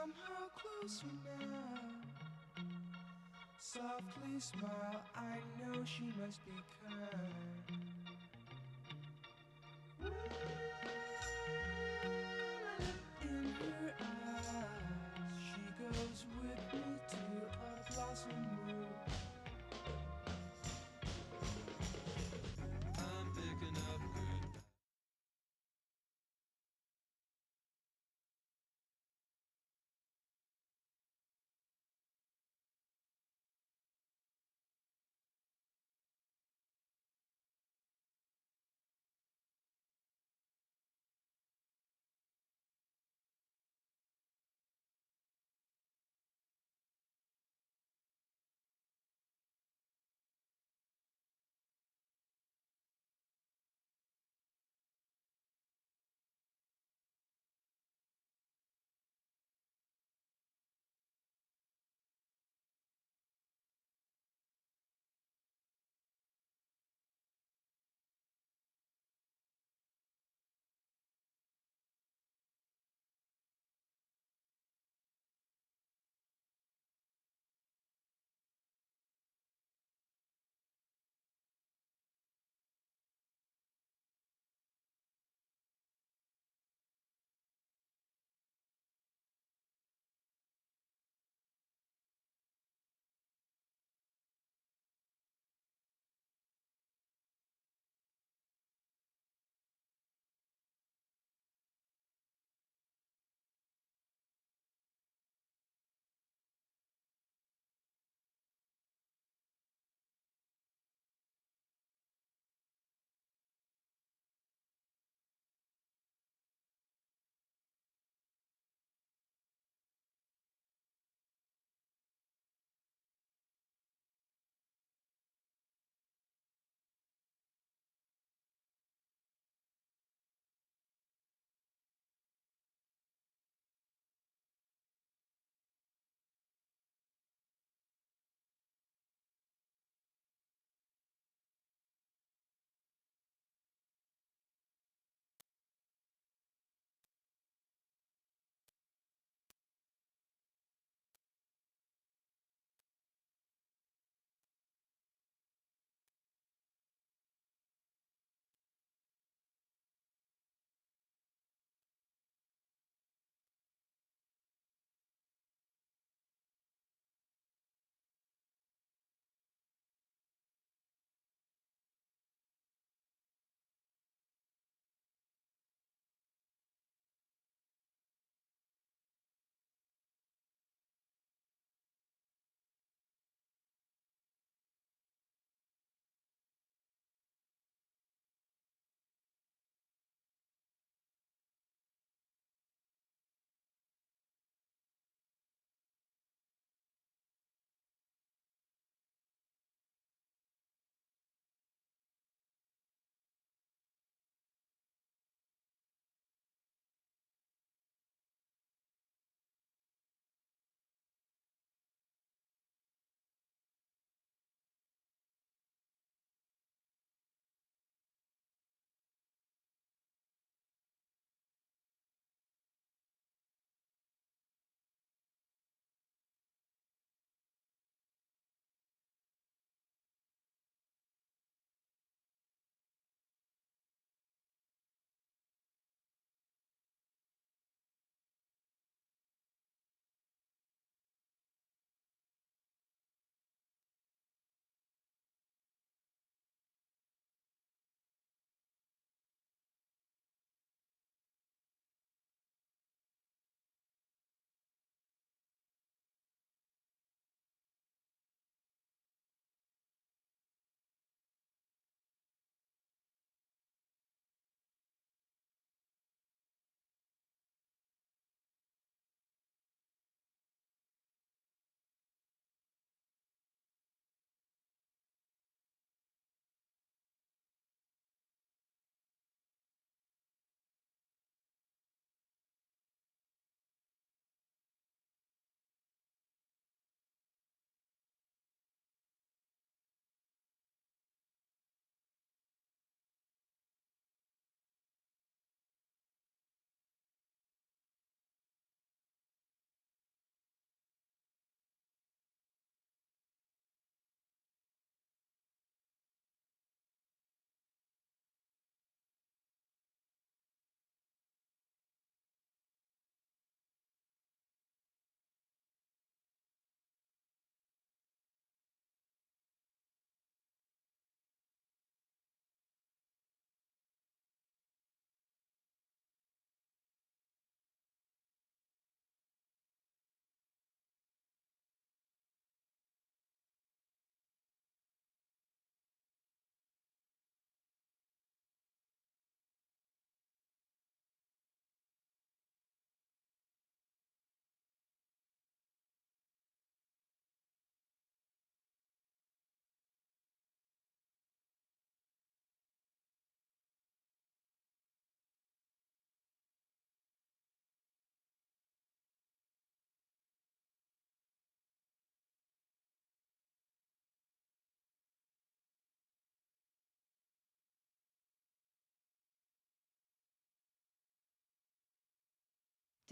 somehow closer now. Softly smile, I know she must be kind. In her eyes, she goes with me to a blossom room. I'm picking up good.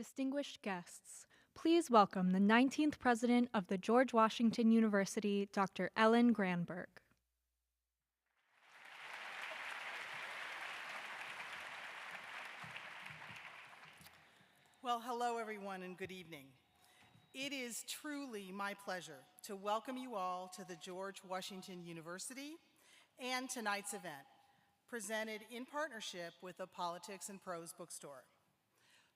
distinguished guests, please welcome the 19th President of the George Washington University, Dr. Ellen Granberg. Well, hello everyone and good evening. It is truly my pleasure to welcome you all to the George Washington University and tonight's event, presented in partnership with the Politics and Prose bookstore.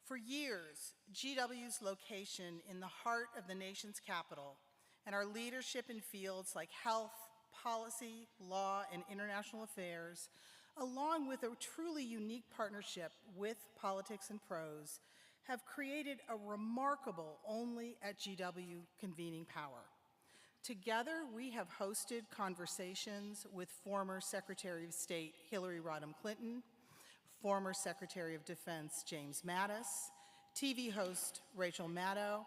For years, GW's location in the heart of the nation's capital and our leadership in fields like health, policy, law, and international affairs, along with a truly unique partnership with Politics and Prose, have created a remarkable only at GW convening power. Together, we have hosted conversations with former Secretary of State Hillary Rodham Clinton, former Secretary of Defense James Mattis, TV host Rachel Maddow,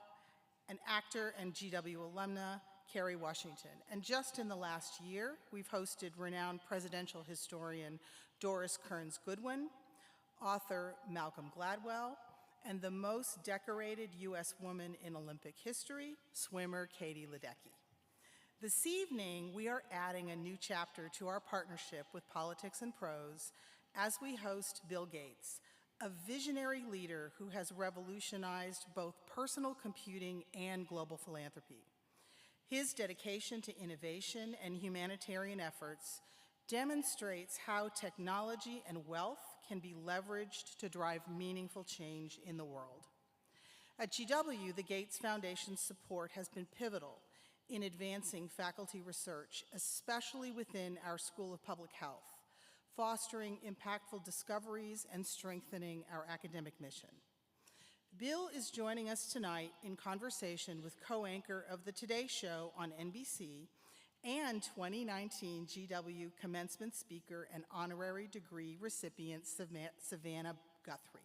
and actor and GW alumna Kerry Washington. And just in the last year, we've hosted renowned presidential historian Doris Kearns Goodwin, author Malcolm Gladwell, and the most decorated U.S. woman in Olympic history, swimmer Katie Ledecky. This evening, we are adding a new chapter to our partnership with Politics and Prose as we host Bill Gates, a visionary leader who has revolutionized both personal computing and global philanthropy. His dedication to innovation and humanitarian efforts demonstrates how technology and wealth can be leveraged to drive meaningful change in the world. At GW, the Gates Foundation's support has been pivotal in advancing faculty research, especially within our School of Public Health, fostering impactful discoveries and strengthening our academic mission. Bill is joining us tonight in conversation with co-anchor of the Today Show on NBC and 2019 GW commencement speaker and honorary degree recipient Savannah Guthrie.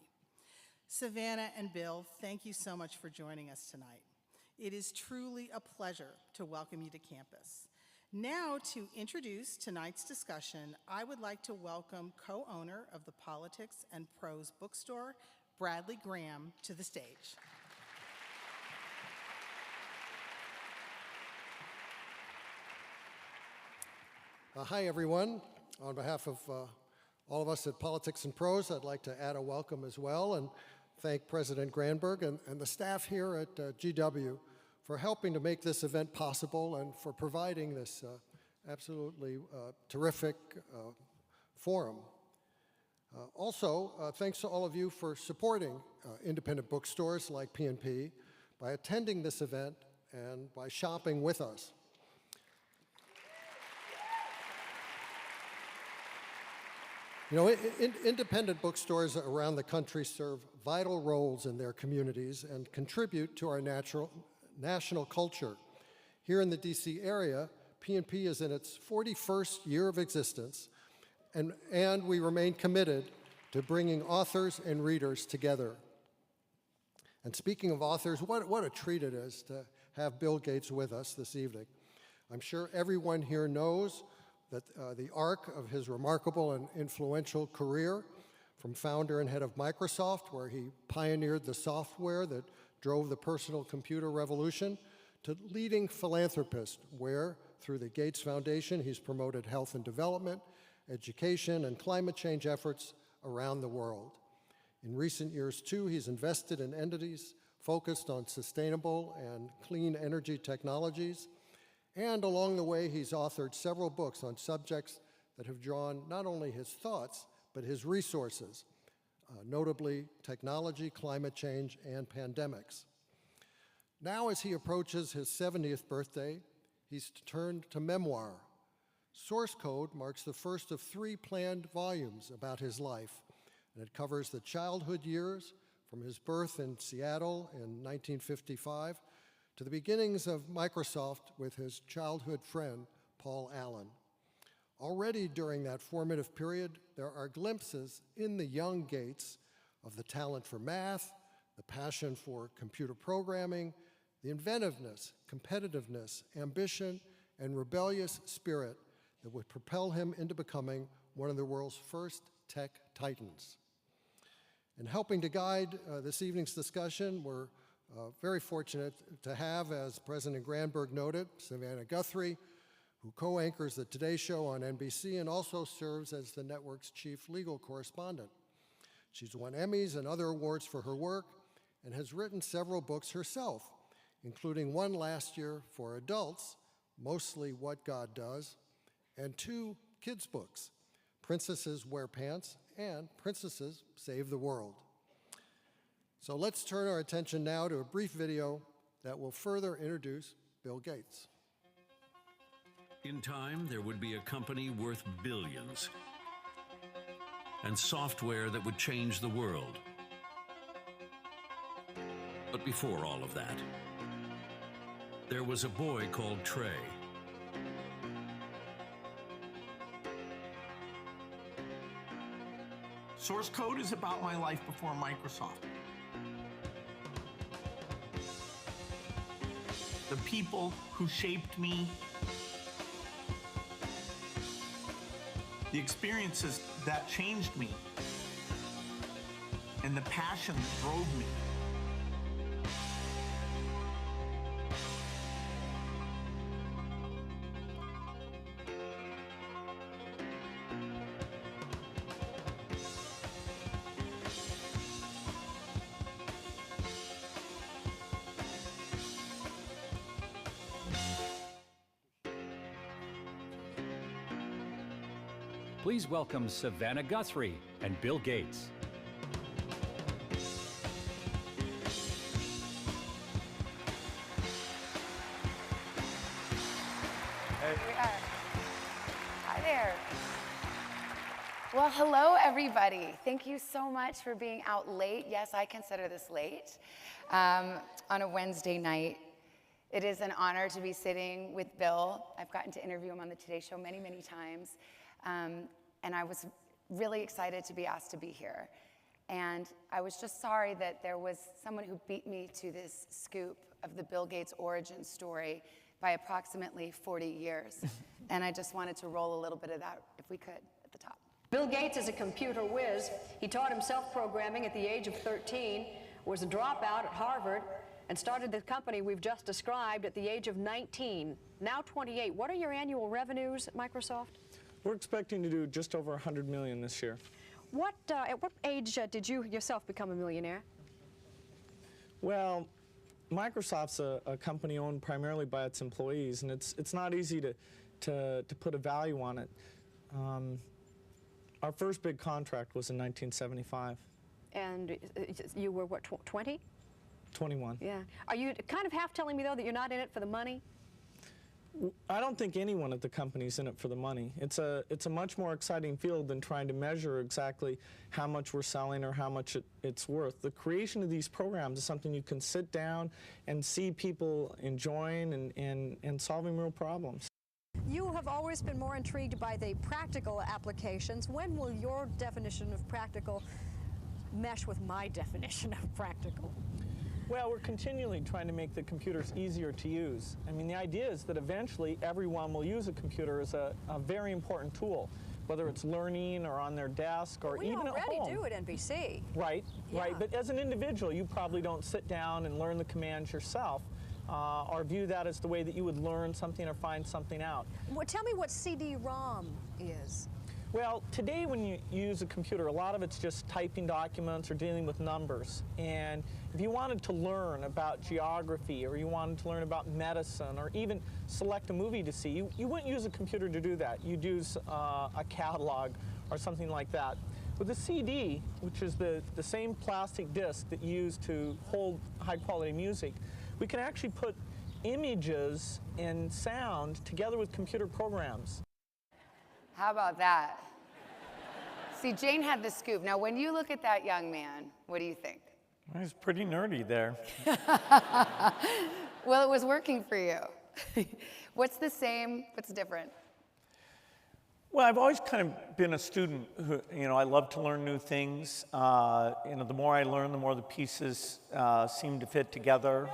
Savannah and Bill, thank you so much for joining us tonight. It is truly a pleasure to welcome you to campus. Now, to introduce tonight's discussion, I would like to welcome co-owner of the Politics and Prose bookstore, Bradley Graham, to the stage. Hi, everyone. On behalf of all of us at Politics and Prose, I'd like to add a welcome as well and thank President Granberg and the staff here at GW for helping to make this event possible and for providing this absolutely terrific forum. Also, thanks to all of you for supporting independent bookstores like P&P by attending this event and by shopping with us. You know, independent bookstores around the country serve vital roles in their communities and contribute to our national culture. Here in the DC area, P&P is in its 41st year of existence, and we remain committed to bringing authors and readers together. And speaking of authors, what a treat it is to have Bill Gates with us this evening. I'm sure everyone here knows that the arc of his remarkable and influential career, from founder and head of Microsoft, where he pioneered the software that drove the personal computer revolution, to leading philanthropist, where, through the Gates Foundation, he's promoted health and development, education, and climate change efforts around the world. In recent years, too, he's invested in entities focused on sustainable and clean energy technologies, and along the way, he's authored several books on subjects that have drawn not only his thoughts, but his resources, notably technology, climate change, and pandemics. Now, as he approaches his 70th birthday, he's turned to memoir. Source Code marks the first of 3 planned volumes about his life, and it covers the childhood years from his birth in Seattle in 1955 to the beginnings of Microsoft with his childhood friend, Paul Allen. Already during that formative period, there are glimpses in the young Gates of the talent for math, the passion for computer programming, the inventiveness, competitiveness, ambition, and rebellious spirit that would propel him into becoming one of the world's first tech titans. And helping to guide this evening's discussion, we're very fortunate to have, as President Granberg noted, Savannah Guthrie, who co-anchors the Today Show on NBC and also serves as the network's chief legal correspondent. She's won Emmys and other awards for her work and has written several books herself, including one last year for adults, mostly What God Does, and 2 kids' books, Princesses Wear Pants and Princesses Save the World. So let's turn our attention now to a brief video that will further introduce Bill Gates. In time, there would be a company worth billions and software that would change the world. But before all of that, there was a boy called Trey. Source code is about my life before Microsoft. The people who shaped me, the experiences that changed me, and the passion that drove me. Please welcome Savannah Guthrie and Bill Gates. Here we are. Hi there. Well, hello, everybody. Thank you so much for being out late. Yes, I consider this late on a Wednesday night. It is an honor to be sitting with Bill. I've gotten to interview him on the Today Show many, many times. And I was really excited to be asked to be here. And I was just sorry that there was someone who beat me to this scoop of the Bill Gates origin story by approximately 40 years. And I just wanted to roll a little bit of that, if we could, at the top. Bill Gates is a computer whiz. He taught himself programming at the age of 13, was a dropout at Harvard, and started the company we've just described at the age of 19. Now 28. What are your annual revenues at Microsoft? We're expecting to do just over 100 million this year. At what age did you yourself become a millionaire? Well, Microsoft's a company owned primarily by its employees, and it's not easy to put a value on it. Our first big contract was in 1975. And you were, what, 20? 21. Yeah. Are you kind of half telling me, though, that you're not in it for the money? I don't think anyone at the company is in it for the money. It's a much more exciting field than trying to measure exactly how much we're selling or how much it's worth. The creation of these programs is something you can sit down and see people enjoying and solving real problems. You have always been more intrigued by the practical applications. When will your definition of practical mesh with my definition of practical? Well, we're continually trying to make the computers easier to use. I mean, the idea is that eventually everyone will use a computer as a very important tool, whether it's learning or on their desk or even at home. We already do at NBC. Right, Yeah. right. But as an individual, you probably don't sit down and learn the commands yourself or view that as the way that you would learn something or find something out. Well, tell me what CD-ROM is. Well, today when you use a computer, a lot of it's just typing documents or dealing with numbers. And if you wanted to learn about geography or you wanted to learn about medicine or even select a movie to see, you wouldn't use a computer to do that. You'd use a catalog or something like that. With a CD, which is the same plastic disc that you use to hold high-quality music, we can actually put images and sound together with computer programs. How about that? See, Jane had the scoop. Now, when you look at that young man, what do you think? He's pretty nerdy there. Well, it was working for you. What's the same? What's different? Well, I've always kind of been a student who, I love to learn new things. The more I learn, the more the pieces seem to fit together.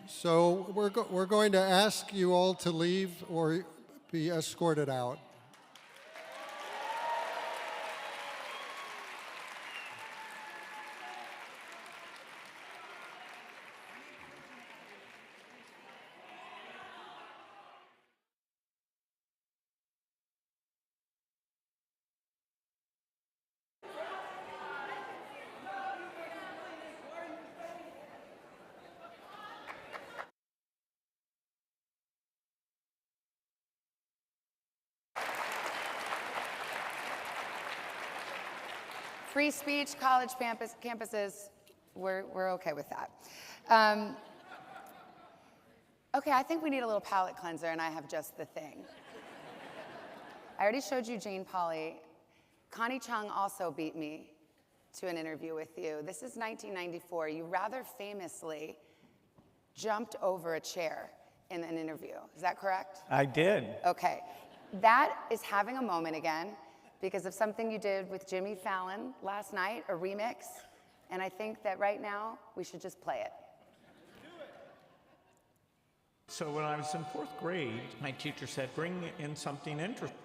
So we're going to ask you all to leave or be escorted out. Free speech, college campuses, we're okay with that. Okay, I think we need a little palate cleanser, and I have just the thing. I already showed you Jane Pauley. Connie Chung also beat me to an interview with you. This is 1994. You rather famously jumped over a chair in an interview. Is that correct? I did. Okay. That is having a moment again because of something you did with Jimmy Fallon last night, a remix. And I think that right now we should just play it. So when I was in 4th grade, my teacher said, bring in something interesting.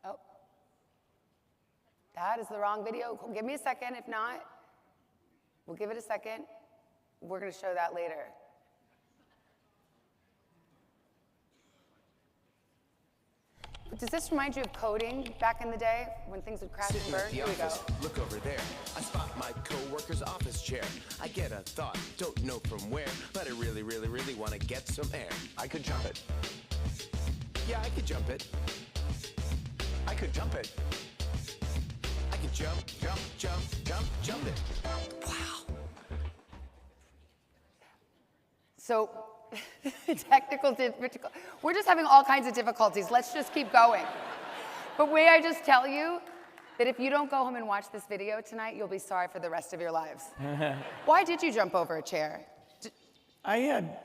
Oh. That is the wrong video. Give me a second. If not, we'll give it a second. We're going to show that later. Does this remind you of coding back in the day when things would crash and burn? Here we go. Look over there. I spot my co-worker's office chair. I get a thought, don't know from where, but I really, really, really want to get some air. I could jump it. Yeah, I could jump it. I could jump it. I could jump, jump, jump, jump, jump it. Wow. So, technical difficulty. We're just having all kinds of difficulties. Let's just keep going. But may I just tell you that if you don't go home and watch this video tonight, you'll be sorry for the rest of your lives. Why did you jump over a chair? I had,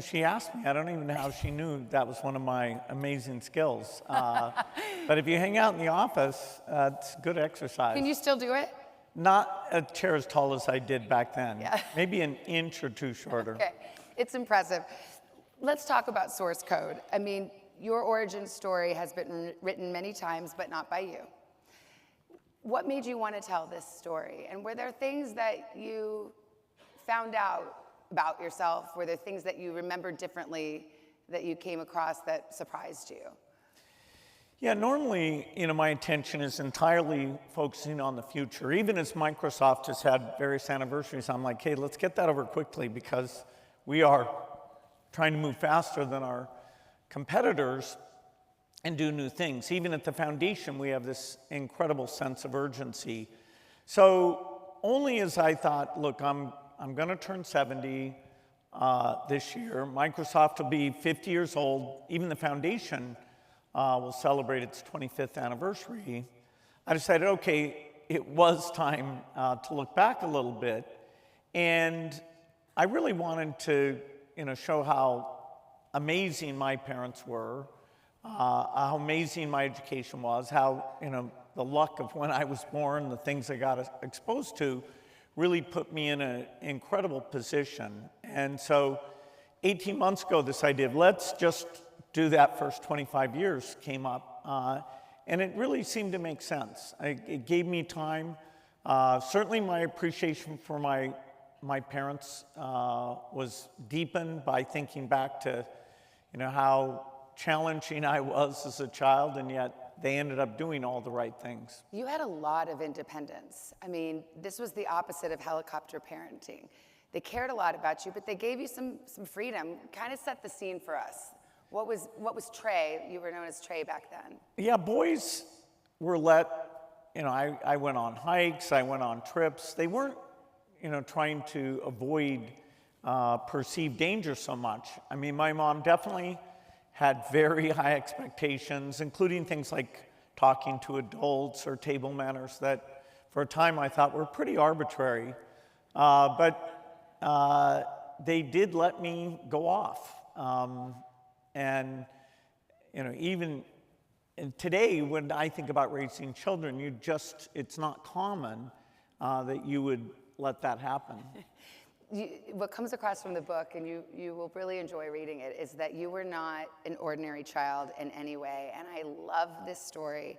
she asked me, I don't even know how she knew that was one of my amazing skills. But if you hang out in the office, it's good exercise. Can you still do it? Not a chair as tall as I did back then. Yeah. Maybe an inch or two shorter. Okay, it's impressive. Let's talk about source code. I mean, your origin story has been written many times, but not by you. What made you want to tell this story? And were there things that you found out about yourself? Were there things that you remembered differently that you came across that surprised you? Yeah, normally, my attention is entirely focusing on the future. Even as Microsoft has had various anniversaries, I'm like, hey, let's get that over quickly because we are trying to move faster than our competitors and do new things. Even at the foundation, we have this incredible sense of urgency. So only as I thought, look, I'm going to turn 70 this year. Microsoft will be 50 years old. Even the foundation will celebrate its 25th anniversary. I decided, okay, it was time to look back a little bit. And I really wanted to, show how amazing my parents were, how amazing my education was, how, the luck of when I was born, the things I got exposed to, really put me in an incredible position. And so 18 months ago, this idea of let's just do that first 25 years came up. And it really seemed to make sense. It gave me time. Certainly my appreciation for my parents was deepened by thinking back to how challenging I was as a child, and yet they ended up doing all the right things. You had a lot of independence. I mean, this was the opposite of helicopter parenting. They cared a lot about you, but they gave you some freedom. Kind of set the scene for us. What was Trey? You were known as Trey back then. Yeah, boys were let, I went on hikes, I went on trips. They weren't, trying to avoid perceived danger so much. I mean, my mom definitely had very high expectations, including things like talking to adults or table manners that for a time I thought were pretty arbitrary. But they did let me go off. And even today, when I think about raising children, it's not common that you would let that happen. what comes across from the book, and you will really enjoy reading it, is that you were not an ordinary child in any way. And I love this story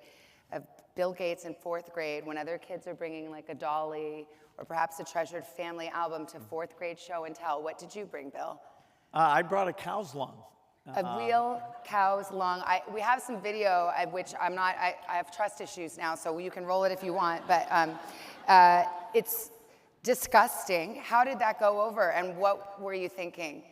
of Bill Gates in 4th grade, when other kids are bringing like a dolly or perhaps a treasured family album to 4th grade show and tell. What did you bring, Bill? I brought a cow's lung. A real cow's lung. We have some video, which I have trust issues now, so you can roll it if you want, but it's disgusting. How did that go over, and what were you thinking?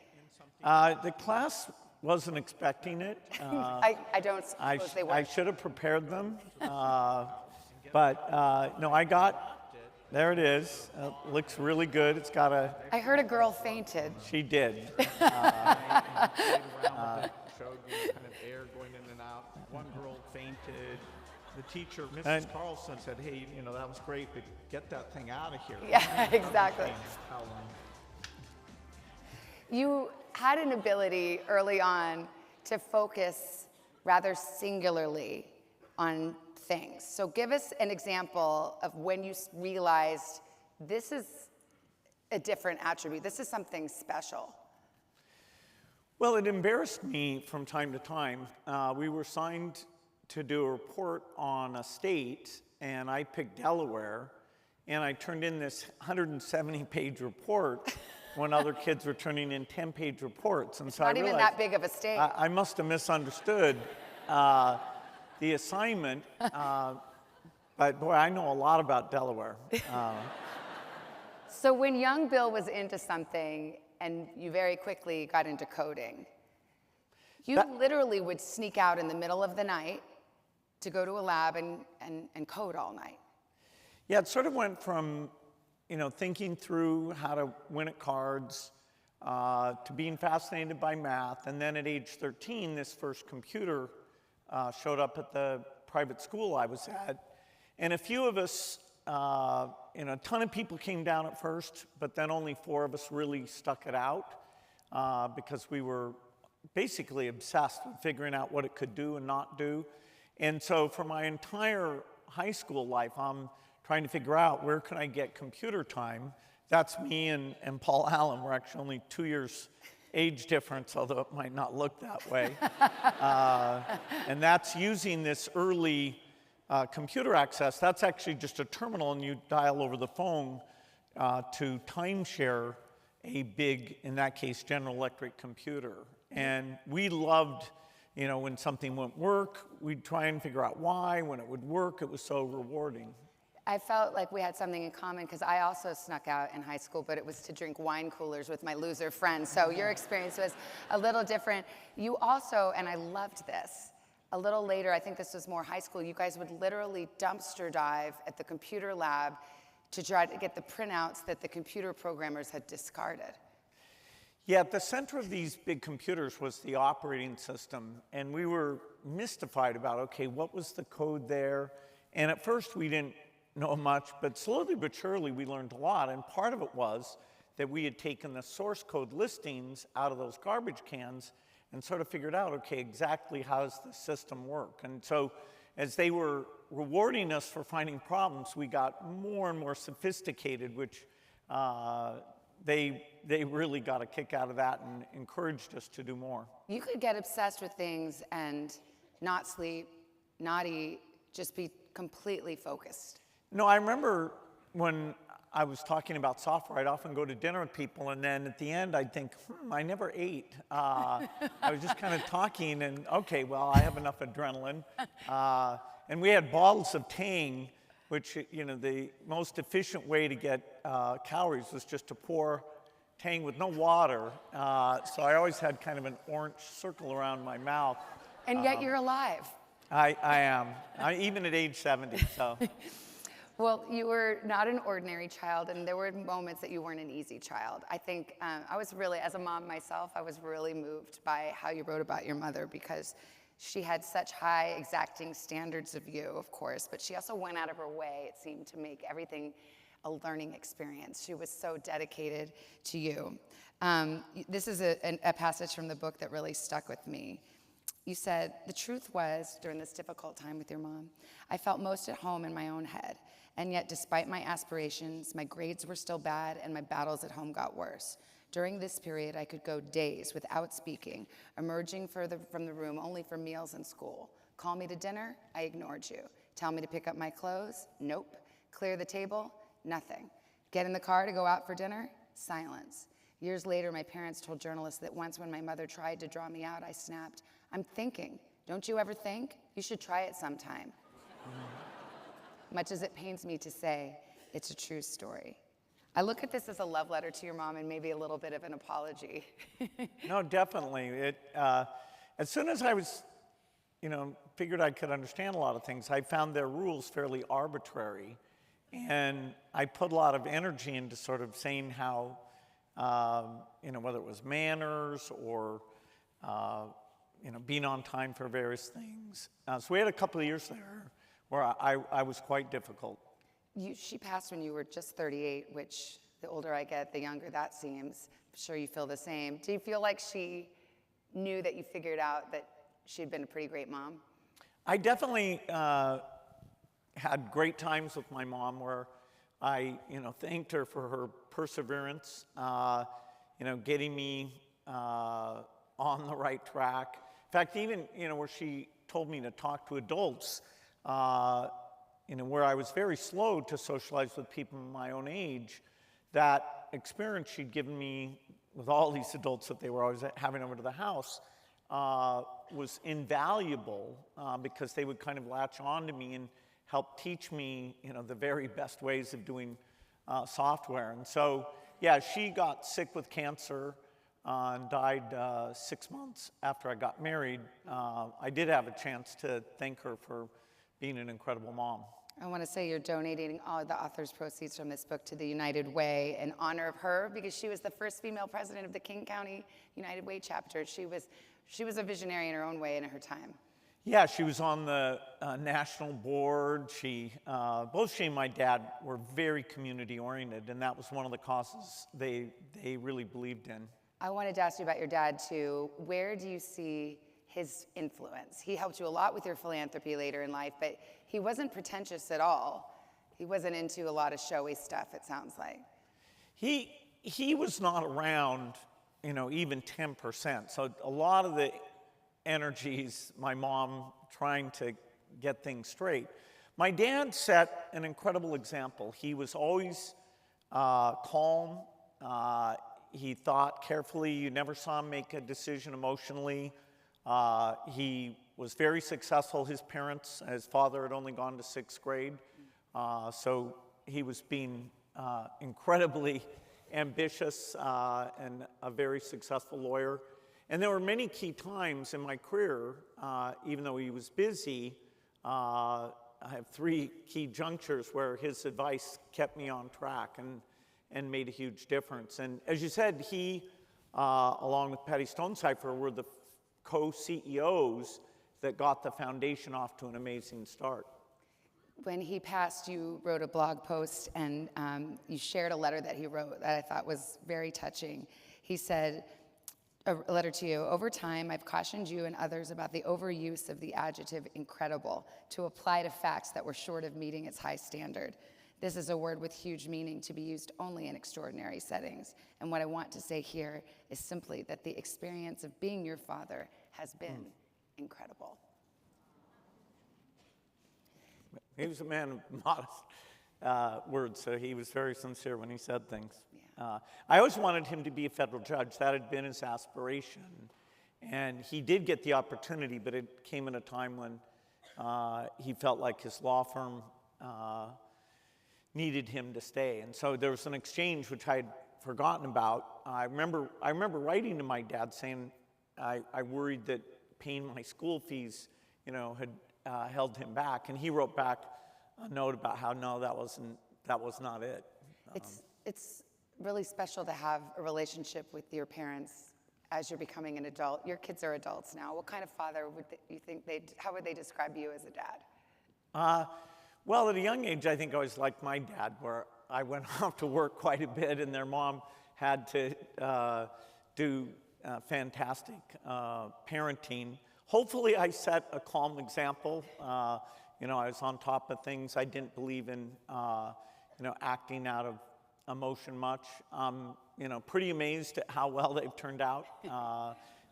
The class wasn't expecting it. I don't suppose they were. I should have prepared them, but no, there it is. Looks really good. It's got a... I heard a girl fainted. She did. Showed you kind of air going in and out. One girl fainted. The teacher, Mrs. Carlson, said, hey, that was great, but get that thing out of here. Yeah, exactly. You had an ability early on to focus rather singularly on things. So give us an example of when you realized this is a different attribute. This is something special. Well, it embarrassed me from time to time. We were assigned to do a report on a state, and I picked Delaware, and I turned in this 170-page report when other kids were turning in 10-page reports. And so not even that big of a state. I must have misunderstood the assignment, but boy, I know a lot about Delaware. So when young Bill was into something, and you very quickly got into coding, you literally would sneak out in the middle of the night to go to a lab and code all night. Yeah, it sort of went from, thinking through how to win at cards, to being fascinated by math, and then at age 13, this first computer showed up at the private school I was at, and a few of us, a ton of people came down at first, but then only 4 of us really stuck it out because we were basically obsessed with figuring out what it could do and not do. And so for my entire high school life, I'm trying to figure out where can I get computer time. That's me and Paul Allen. We're actually only 2 years age difference, although it might not look that way. And that's using this early computer access. That's actually just a terminal, and you dial over the phone to timeshare a big, in that case, General Electric computer. And we loved, when something wouldn't work, we'd try and figure out why. When it would work, it was so rewarding. I felt like we had something in common because I also snuck out in high school, but it was to drink wine coolers with my loser friends. So your experience was a little different. You also, and I loved this, a little later, I think this was more high school, you guys would literally dumpster dive at the computer lab to try to get the printouts that the computer programmers had discarded. Yeah, at the center of these big computers was the operating system, and we were mystified about, okay, what was the code there? And at first we didn't know much, but slowly but surely we learned a lot, and part of it was that we had taken the source code listings out of those garbage cans and sort of figured out, okay, exactly how does the system work? And so as they were rewarding us for finding problems, we got more and more sophisticated, which they really got a kick out of that and encouraged us to do more. You could get obsessed with things and not sleep, not eat, just be completely focused. No, I remember when I was talking about software, I'd often go to dinner with people, and then at the end I'd think, I never ate. I was just kind of talking, and okay, well, I have enough adrenaline. And we had bottles of Tang, which, the most efficient way to get calories was just to pour Tang with no water. So I always had kind of an orange circle around my mouth. And yet you're alive. I am, even at age 70, so. Well, you were not an ordinary child, and there were moments that you weren't an easy child. I think I was really, as a mom myself, I was really moved by how you wrote about your mother, because she had such high, exacting standards of you, of course, but she also went out of her way, it seemed, to make everything a learning experience. She was so dedicated to you. This is a passage from the book that really stuck with me. You said, the truth was, during this difficult time with your mom, I felt most at home in my own head. And yet, despite my aspirations, my grades were still bad and my battles at home got worse. During this period, I could go days without speaking, emerging further from the room only for meals and school. Call me to dinner, I ignored you. Tell me to pick up my clothes, nope. Clear the table, nothing. Get in the car to go out for dinner, silence. Years later, my parents told journalists that once when my mother tried to draw me out, I snapped, I'm thinking, don't you ever think? You should try it sometime. Much as it pains me to say, it's a true story. I look at this as a love letter to your mom and maybe a little bit of an apology. No, definitely. As soon as I was, figured I could understand a lot of things, I found their rules fairly arbitrary. And I put a lot of energy into sort of saying how, whether it was manners or, being on time for various things. So we had a couple of years there where I was quite difficult. She passed when you were just 38, which the older I get, the younger that seems. I'm sure you feel the same. Do you feel like she knew that you figured out that she'd been a pretty great mom? I definitely had great times with my mom where I, thanked her for her perseverance, getting me on the right track. In fact, even, where she told me to talk to adults, where I was very slow to socialize with people my own age, that experience she'd given me with all these adults that they were always having over to the house was invaluable because they would kind of latch on to me and help teach me, the very best ways of doing software. And so, yeah, she got sick with cancer and died 6 months after I got married. I did have a chance to thank her for being an incredible mom. I want to say you're donating all the author's proceeds from this book to the United Way in honor of her, because she was the first female president of the King County United Way chapter. She was a visionary in her own way and in her time. Yeah, she was on the national board. Both she and my dad were very community-oriented, and that was one of the causes they really believed in. I wanted to ask you about your dad, too. Where do you see his influence? He helped you a lot with your philanthropy later in life, but he wasn't pretentious at all. He wasn't into a lot of showy stuff, it sounds like. He was not around, even 10%. So a lot of the energies, my mom trying to get things straight. My dad set an incredible example. He was always calm. He thought carefully. You never saw him make a decision emotionally. He was very successful. His father had only gone to 6th grade. So he was being incredibly ambitious and a very successful lawyer. And there were many key times in my career, even though he was busy, I have 3 key junctures where his advice kept me on track and made a huge difference. And as you said, he, along with Patty Stonecipher, were the co-CEOs that got the foundation off to an amazing start. When he passed, you wrote a blog post and you shared a letter that he wrote that I thought was very touching. He said, a letter to you, over time, I've cautioned you and others about the overuse of the adjective incredible to apply to facts that were short of meeting its high standard. This is a word with huge meaning to be used only in extraordinary settings. And what I want to say here is simply that the experience of being your father has been incredible. He was a man of modest words, so he was very sincere when he said things. Yeah. I always wanted him to be a federal judge. That had been his aspiration. And he did get the opportunity, but it came at a time when he felt like his law firm needed him to stay. And so there was an exchange which I had forgotten about. I remember writing to my dad saying I worried that paying my school fees, had held him back. And he wrote back a note about how no, that was not it. It's really special to have a relationship with your parents as you're becoming an adult. Your kids are adults now. What kind of father how would they describe you as a dad? Well, at a young age, I think I was like my dad, where I went off to work quite a bit, and their mom had to do fantastic parenting, hopefully I set a calm example. You know, I was on top of things. I didn't believe in, you know, acting out of emotion much. You know, pretty amazed at how well they've turned out.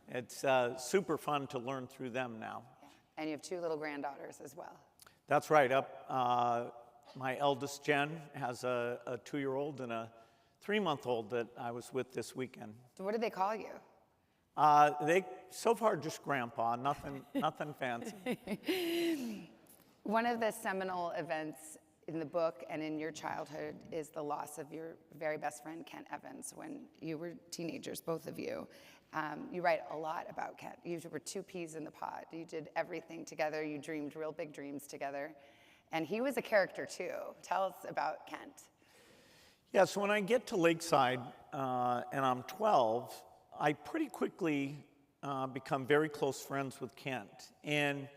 It's super fun to learn through them now. Yeah. And you have 2 little granddaughters as well. That's right. My eldest, Jen, has a 2-year-old and a 3-month-old that I was with this weekend. So what do they call you? They, so far, just Grandpa, nothing fancy. One of the seminal events in the book and in your childhood is the loss of your very best friend, Kent Evans, when you were teenagers, both of you. You write a lot about Kent. You were 2 peas in the pod. You did everything together. You dreamed real big dreams together. And he was a character, too. Tell us about Kent. Yeah, so when I get to Lakeside and I'm 12, I pretty quickly become very close friends with Kent. And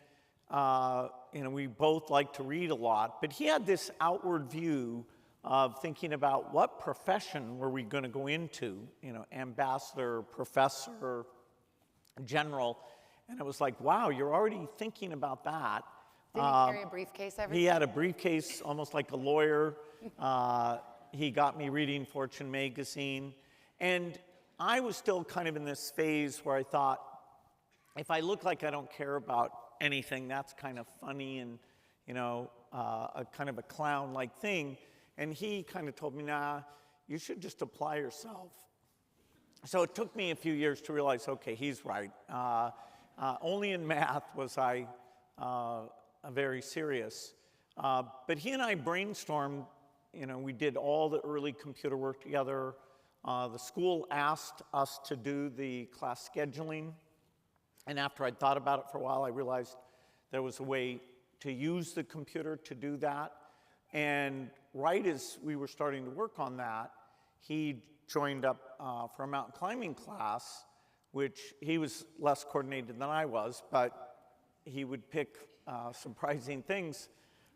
you know, we both like to read a lot, but he had this outward view of thinking about what profession were we going to go into, you know, ambassador, professor, general. And it was like, wow, you're already thinking about that. Did he carry a briefcase every day? He had a briefcase almost like a lawyer. He got me reading Fortune magazine. And I was still kind of in this phase where I thought, if I look like I don't care about anything, that's kind of funny and, you know, a kind of a clown-like thing. And he kind of told me, nah, you should just apply yourself. So it took me a few years to realize, okay, he's right. Only in math was I very serious. But he and I brainstormed, you know, we did all the early computer work together. The school asked us to do the class scheduling. And after I'd thought about it for a while, I realized there was a way to use the computer to do that. And right as we were starting to work on that, he joined up for a mountain climbing class, which he was less coordinated than I was, but he would pick surprising things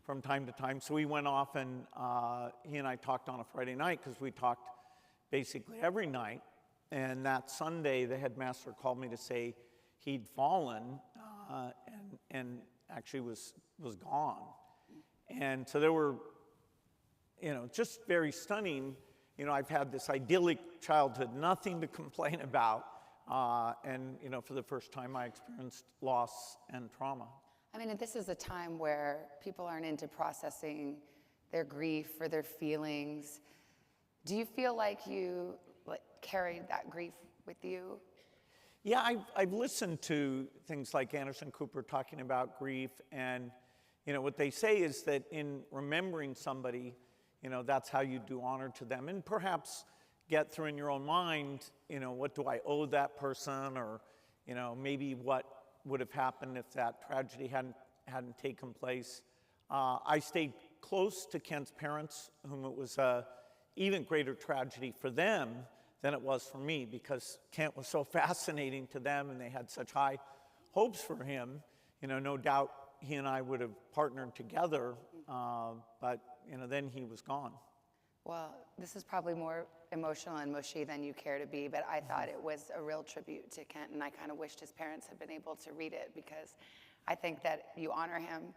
from time to time. So we went off and he and I talked on a Friday night because we talked basically every night. And that Sunday, the headmaster called me to say he'd fallen and actually was gone. And so there were, you know, just very stunning. You know, I've had this idyllic childhood, nothing to complain about. And, you know, for the first time, I experienced loss and trauma. I mean, this is a time where people aren't into processing their grief or their feelings. Do you feel like you carried that grief with you? Yeah, I've listened to things like Anderson Cooper talking about grief, and, you know, what they say is that in remembering somebody, you know, that's how you do honor to them, and perhaps get through in your own mind, you know, what do I owe that person, or, you know, maybe what would have happened if that tragedy hadn't taken place. I stayed close to Kent's parents, whom it was a even greater tragedy for them than it was for me, because Kent was so fascinating to them and they had such high hopes for him. You know, no doubt he and I would have partnered together, but, you know, then he was gone. Well, this is probably more emotional and mushy than you care to be, but I thought it was a real tribute to Kent, and I kind of wished his parents had been able to read it, because I think that you honor him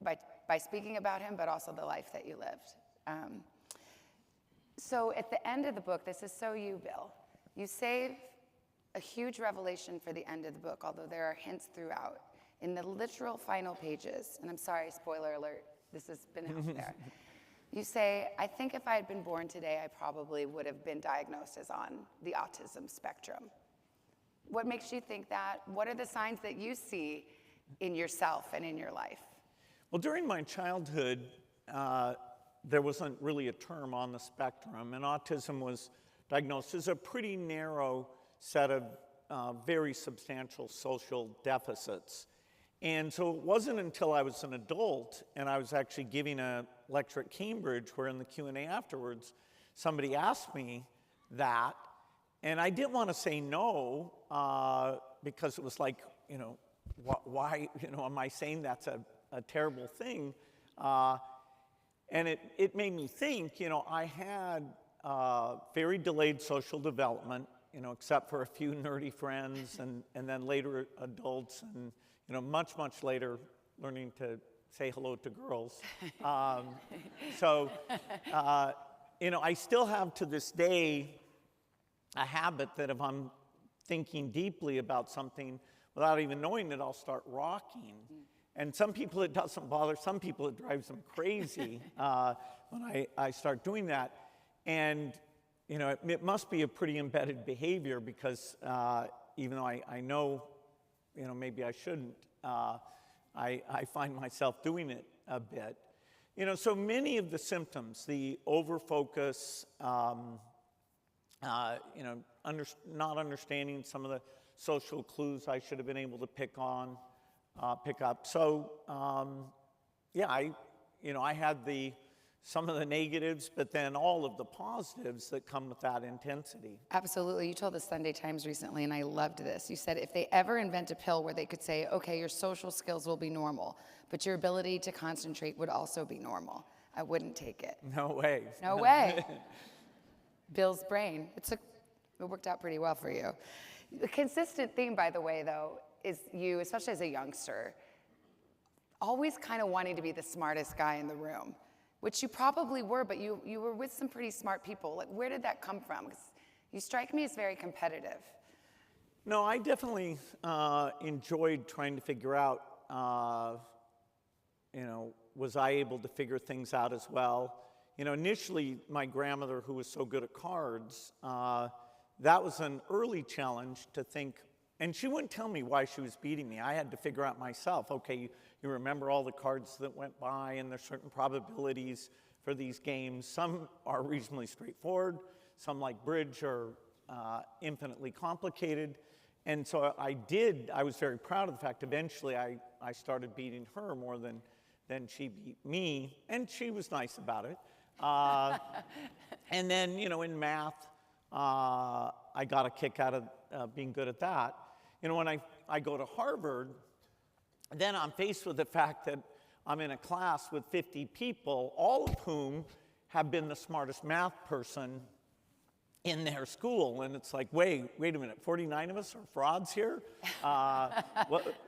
by speaking about him, but also the life that you lived. So at the end of the book, this is so you, Bill, you save a huge revelation for the end of the book, although there are hints throughout. In the literal final pages, and I'm sorry, spoiler alert, this has been out there. You say, I think if I had been born today, I probably would have been diagnosed as on the autism spectrum. What makes you think that? What are the signs that you see in yourself and in your life? Well, during my childhood, there wasn't really a term on the spectrum, and autism was diagnosed as a pretty narrow set of very substantial social deficits. And so it wasn't until I was an adult and I was actually giving a lecture at Cambridge where in the Q&A afterwards, somebody asked me that, and I didn't want to say no because it was like, you know, why, you know, am I saying that's a terrible thing? And it made me think, you know, I had very delayed social development. except for a few nerdy friends, and then later adults, and much later learning to say hello to girls. I still have to this day a habit that if I'm thinking deeply about something, without even knowing it, I'll start rocking. And some people it doesn't bother, some people it drives them crazy when I start doing that. And it must be a pretty embedded behavior, because even though I know, maybe I shouldn't, I find myself doing it a bit. So many of the symptoms, the overfocus, not understanding some of the social clues I should have been able to pick up. So, I had some of the negatives, but then all of the positives that come with that intensity. Absolutely. You told the Sunday Times recently, and I loved this. You said if they ever invent a pill where they could say, okay, your social skills will be normal, but your ability to concentrate would also be normal, I wouldn't take it. No way. No way. Bill's brain. It worked out pretty well for you. The consistent theme, by the way, though, is you, especially as a youngster, always kind of wanting to be the smartest guy in the room, which you probably were, but you were with some pretty smart people. Like, where did that come from? 'Cause you strike me as very competitive. No, I definitely enjoyed trying to figure out, was I able to figure things out as well? Initially, my grandmother, who was so good at cards, that was an early challenge to think, and she wouldn't tell me why she was beating me. I had to figure out myself, okay, you remember all the cards that went by, and there's certain probabilities for these games. Some are reasonably straightforward, some like bridge are infinitely complicated. And so I was very proud of the fact eventually I started beating her more than she beat me, and she was nice about it. And then, in math, I got a kick out of being good at that. When I go to Harvard, then I'm faced with the fact that I'm in a class with 50 people, all of whom have been the smartest math person in their school. And it's like, wait a minute, 49 of us are frauds here?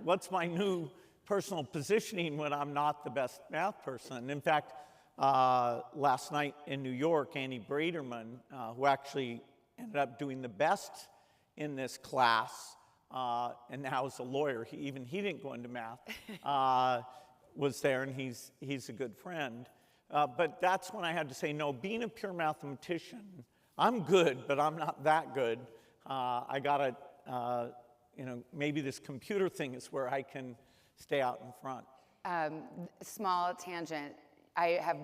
What's my new personal positioning when I'm not the best math person? In fact, last night in New York, Andy Braderman, who actually ended up doing the best in this class, and now is a lawyer, he didn't go into math, was there, and he's a good friend. But that's when I had to say, no, being a pure mathematician, I'm good, but I'm not that good. I gotta, maybe this computer thing is where I can stay out in front. Small tangent. I have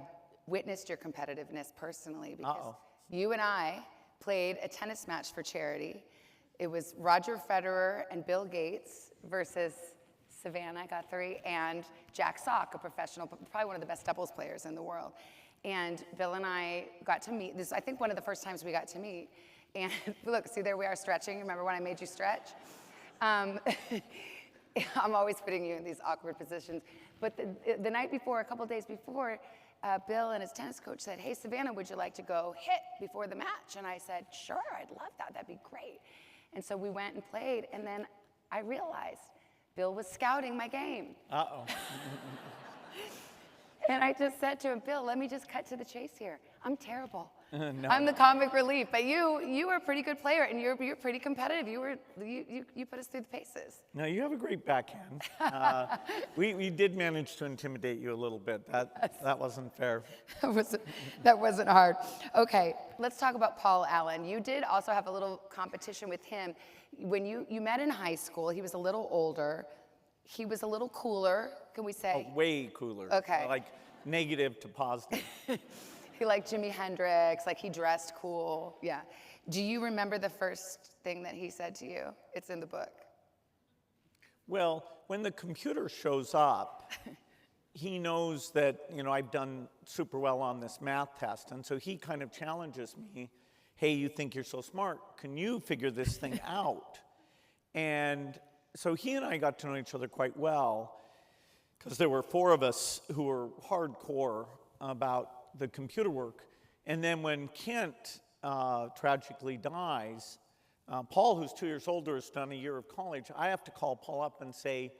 witnessed your competitiveness personally, because you and I played a tennis match for charity. It was Roger Federer and Bill Gates versus Savannah, Guthrie, and Jack Sock, a professional, probably one of the best doubles players in the world. And Bill and I got to meet. This is, I think, one of the first times we got to meet. And look, see, there we are stretching. Remember when I made you stretch? I'm always putting you in these awkward positions. But the night before, a couple days before, Bill and his tennis coach said, hey, Savannah, would you like to go hit before the match? And I said, sure, I'd love that. That'd be great. And so we went and played, and then I realized Bill was scouting my game. Uh-oh. And I just said to him, Bill, let me just cut to the chase here. I'm terrible. No. I'm the comic relief, but you were a pretty good player, and you're pretty competitive. You put us through the paces. No, you have a great backhand. We did manage to intimidate you a little bit. That wasn't fair. That wasn't hard. Okay, let's talk about Paul Allen. You did also have a little competition with him. When you met in high school, he was a little older. He was a little cooler, can we say? Oh, way cooler. Okay. Like negative to positive. He liked Jimi Hendrix, like he dressed cool. Yeah. Do you remember the first thing that he said to you? It's in the book. Well, when the computer shows up, he knows that, I've done super well on this math test. And so he kind of challenges me, hey, you think you're so smart. Can you figure this thing out? And so he and I got to know each other quite well, because there were 4 of us who were hardcore about the computer work. And then when Kent tragically dies, Paul, who's 2 years older, has done a year of college. I have to call Paul up and say,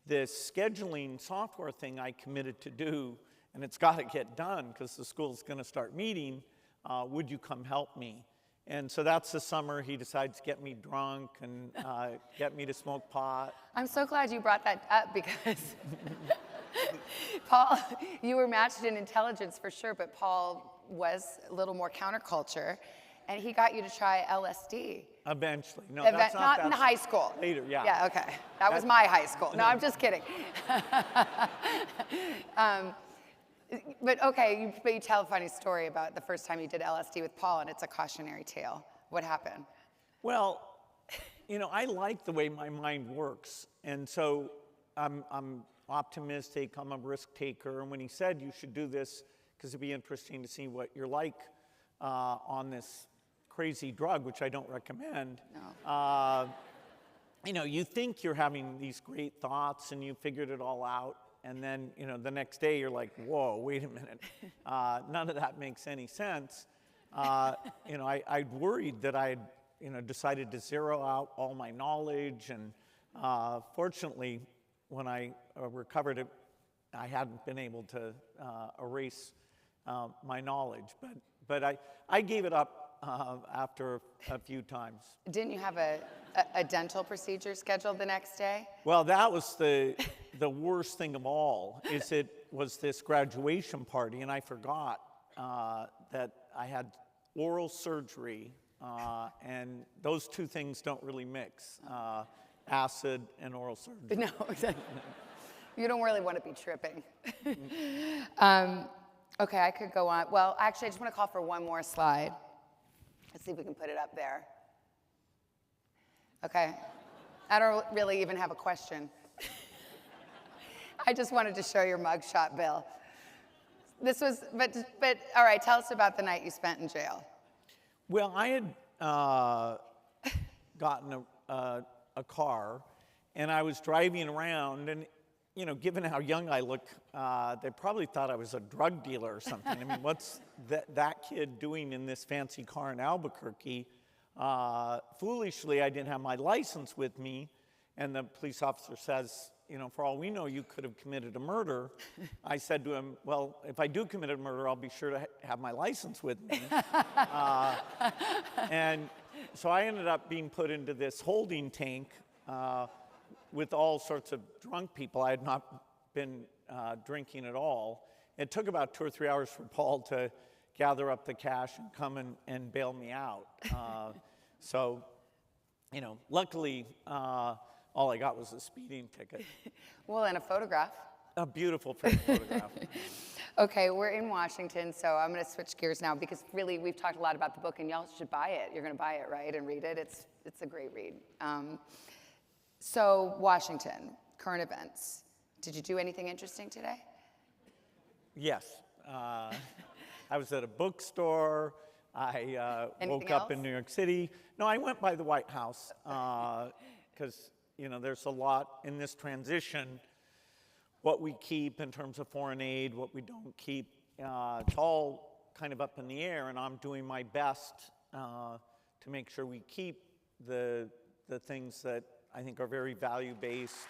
this scheduling software thing I committed to do, and it's got to get done because the school's going to start meeting, would you come help me? And so that's the summer he decides to get me drunk and get me to smoke pot. I'm so glad you brought that up because Paul, you were matched in intelligence for sure, but Paul was a little more counterculture, and he got you to try LSD. Eventually. No, that's not in high school. Later, yeah. Yeah, okay. That was my high school. No, I'm just kidding. But okay, but you tell a funny story about the first time you did LSD with Paul, and it's a cautionary tale. What happened? Well, you know, I like the way my mind works, and so I'm optimistic, I'm a risk taker, and when he said you should do this, because it'd be interesting to see what you're like on this crazy drug, which I don't recommend. No. You know, you think you're having these great thoughts and you figured it all out, and then, you know, the next day you're like, whoa, wait a minute. None of that makes any sense. You know, I'd worried that I'd, you know, decided to zero out all my knowledge, and fortunately, when I recovered it, I hadn't been able to erase my knowledge. But I gave it up after a few times. Didn't you have a dental procedure scheduled the next day? Well, that was the worst thing of all, is it was this graduation party, and I forgot that I had oral surgery, and those two things don't really mix, acid and oral surgery. No, exactly. You don't really want to be tripping. Okay, I could go on. Well, actually, I just want to call for one more slide. Let's see if we can put it up there. Okay. I don't really even have a question. I just wanted to show your mugshot, Bill. This was, but all right, tell us about the night you spent in jail. Well, I had gotten a car, and I was driving around, and you know, given how young I look, they probably thought I was a drug dealer or something. I mean, what's that kid doing in this fancy car in Albuquerque? Foolishly, I didn't have my license with me, and the police officer says, you know, for all we know, you could have committed a murder. I said to him, well, if I do commit a murder, I'll be sure to have my license with me. And so I ended up being put into this holding tank with all sorts of drunk people. I had not been drinking at all. It took about 2 or 3 hours for Paul to gather up the cash and come and bail me out. So, you know, luckily, all I got was a speeding ticket. Well, and a photograph. A beautiful photograph. Okay, we're in Washington, so I'm going to switch gears now because really we've talked a lot about the book, and y'all should buy it. You're going to buy it, right, and read it. It's a great read. So, Washington, current events. Did you do anything interesting today? Yes. I was at a bookstore. I woke up in New York City. No, I went by the White House because, you know, there's a lot in this transition, what we keep in terms of foreign aid, what we don't keep. It's all kind of up in the air, and I'm doing my best to make sure we keep the things that I think are very value-based.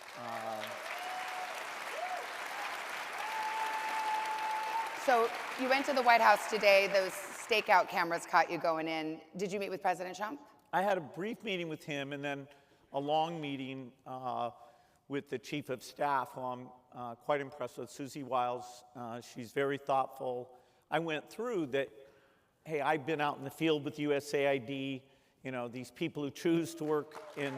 So you went to the White House today. Those stakeout cameras caught you going in. Did you meet with President Trump? I had a brief meeting with him and then a long meeting with the chief of staff, who I'm quite impressed with, Susie Wiles. She's very thoughtful. I went through that, hey, I've been out in the field with USAID, you know, these people who choose to work in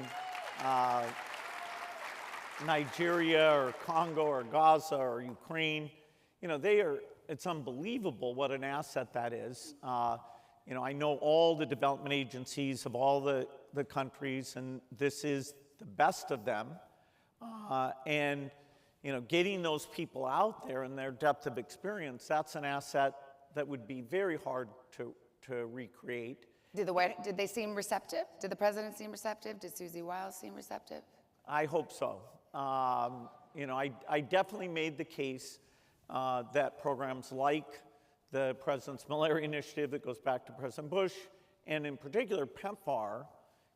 Nigeria or Congo or Gaza or Ukraine, you know, it's unbelievable what an asset that is. You know, I know all the development agencies of all the countries, and this is the best of them. And, you know, getting those people out there and their depth of experience, that's an asset that would be very hard to recreate. Did they seem receptive? Did the president seem receptive? Did Susie Wiles seem receptive? I hope so. You know, I definitely made the case that programs like the President's Malaria Initiative that goes back to President Bush, and in particular PEPFAR,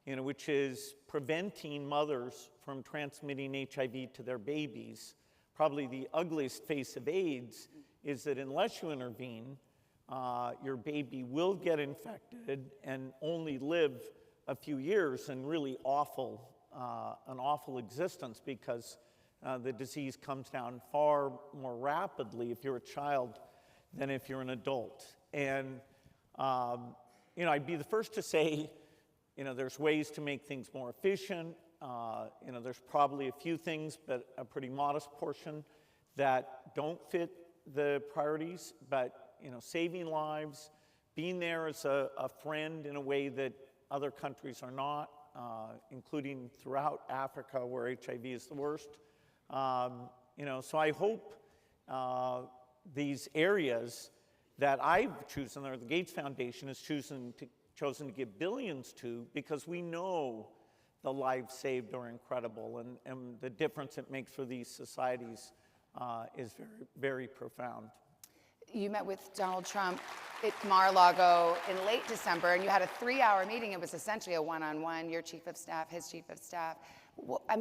which is preventing mothers from transmitting HIV to their babies. Probably the ugliest face of AIDS is that unless you intervene, your baby will get infected and only live a few years in really an awful existence, because the disease comes down far more rapidly if you're a child than if you're an adult. And I'd be the first to say, there's ways to make things more efficient. There's probably a few things, but a pretty modest portion that don't fit the priorities. But, saving lives, being there as a friend in a way that other countries are not, including throughout Africa where HIV is the worst. So I hope these areas that I've chosen, or the Gates Foundation has chosen to give billions to, because we know the lives saved are incredible, and the difference it makes for these societies is very, very profound. You met with Donald Trump at Mar-a-Lago in late December, and you had a 3-hour meeting. It was essentially a one-on-one, your chief of staff, his chief of staff.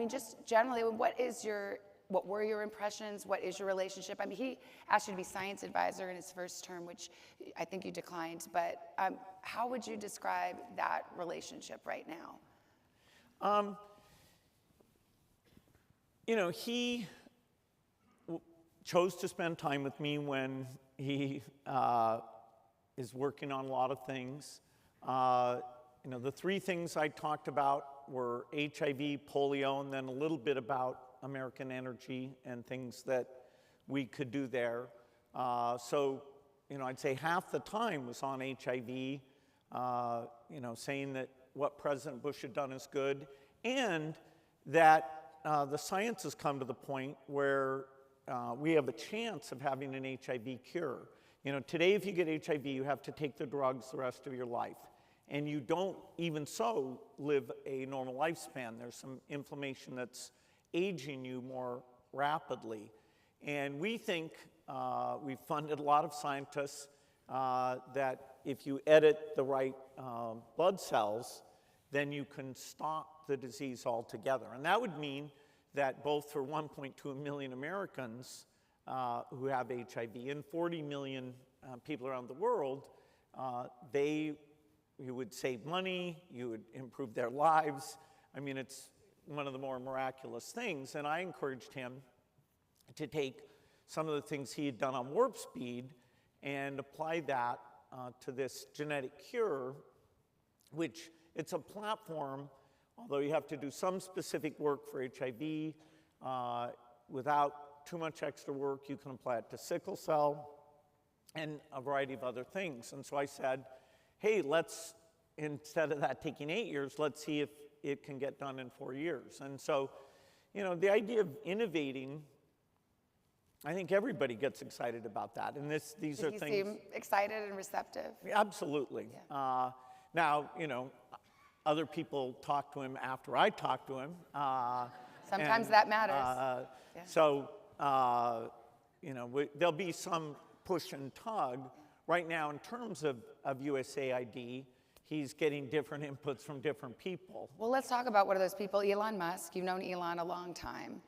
Just generally, what were your impressions? What is your relationship? He asked you to be science advisor in his first term, which I think you declined, but how would you describe that relationship right now? He chose to spend time with me when he is working on a lot of things. The 3 things I talked about were HIV, polio, and then a little bit about American energy and things that we could do there. So I'd say half the time was on HIV, saying that what President Bush had done is good, and that the science has come to the point where we have a chance of having an HIV cure. Today if you get HIV, you have to take the drugs the rest of your life. And you don't, even so, live a normal lifespan. There's some inflammation that's aging you more rapidly. And we think, we've funded a lot of scientists, that if you edit the right blood cells, then you can stop the disease altogether. And that would mean that both for 1.2 million Americans who have HIV and 40 million people around the world, you would save money, you would improve their lives. It's one of the more miraculous things. And I encouraged him to take some of the things he had done on warp speed and apply that to this genetic cure, which it's a platform, although you have to do some specific work for HIV, without too much extra work, you can apply it to sickle cell and a variety of other things. And so I said, hey, instead of that taking 8 years, let's see if it can get done in 4 years. And so, the idea of innovating, I think everybody gets excited about that. And these are things. Did he seem excited and receptive? Absolutely. Yeah. Now, other people talk to him after I talk to him. Sometimes that matters. Yeah. So, there'll be some push and tug. Right now, in terms of USAID, he's getting different inputs from different people. Well, let's talk about one of those people, Elon Musk. You've known Elon a long time.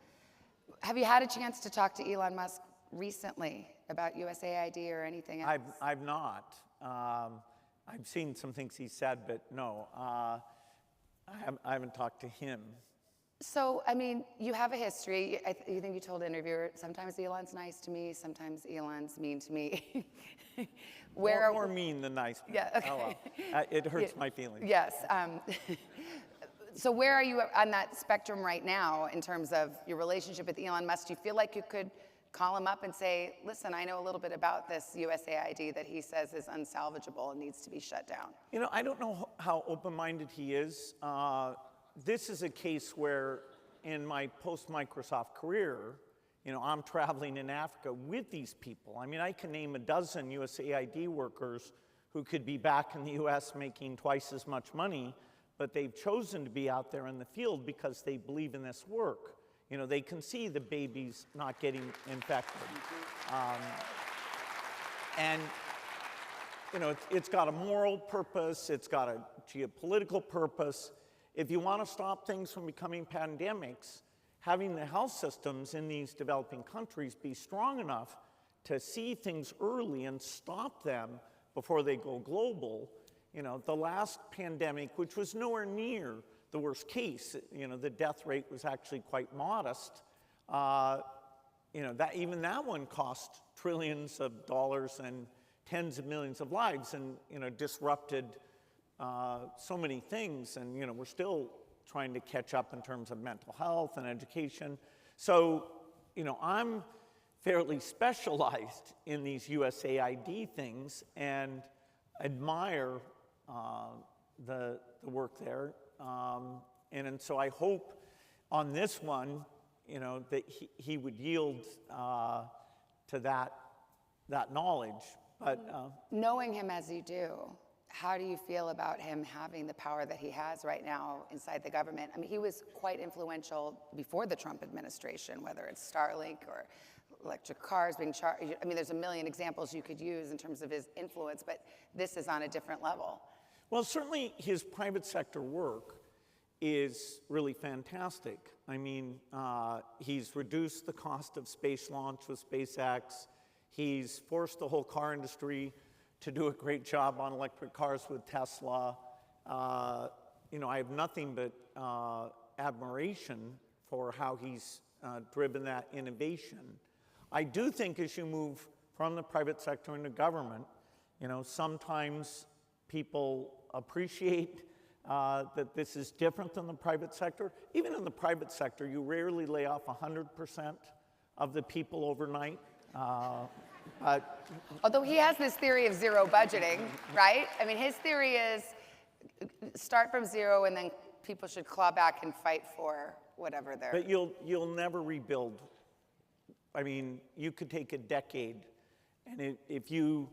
Have you had a chance to talk to Elon Musk recently about USAID or anything else? I've not. I've seen some things he said, but no, I haven't talked to him. So, you have a history. You think you told the interviewer, sometimes Elon's nice to me, sometimes Elon's mean to me. More mean than nice. Yeah, okay. Oh, well. It hurts my feelings. Yes. So where are you on that spectrum right now in terms of your relationship with Elon Musk? Do you feel like you could call him up and say, listen, I know a little bit about this USAID that he says is unsalvageable and needs to be shut down? I don't know how open-minded he is. This is a case where in my post-Microsoft career, I'm traveling in Africa with these people. I can name a dozen USAID workers who could be back in the US making twice as much money, but they've chosen to be out there in the field because they believe in this work. They can see the babies not getting infected. It's got a moral purpose, it's got a geopolitical purpose. if you want to stop things from becoming pandemics, having the health systems in these developing countries be strong enough to see things early and stop them before they go global. You know, the last pandemic, which was nowhere near the worst case, you know, the death rate was actually quite modest. You know, even that one cost trillions of dollars and tens of millions of lives, and, you know, disrupted so many things. And, you know, we're still trying to catch up in terms of mental health and education. So, you know, I'm fairly specialized in these USAID things and admire the work there. And so I hope on this one, you know, that he would yield to that knowledge. But knowing him as you do, how do you feel about him having the power that he has right now inside the government? I mean, he was quite influential before the Trump administration, whether it's Starlink or electric cars being charged. I mean, there's a million examples you could use in terms of his influence, but this is on a different level. Well, certainly his private sector work is really fantastic. I mean, he's reduced the cost of space launch with SpaceX. He's forced the whole car industry to do a great job on electric cars with Tesla. You know, I have nothing but admiration for how he's driven that innovation. I do think as you move from the private sector into government, you know, sometimes people appreciate that this is different than the private sector. Even in the private sector, you rarely lay off 100% of the people overnight. Although he has this theory of zero budgeting, right? I mean, his theory is start from zero and then people should claw back and fight for whatever they're... But you'll never rebuild. I mean, you could take a decade, and if you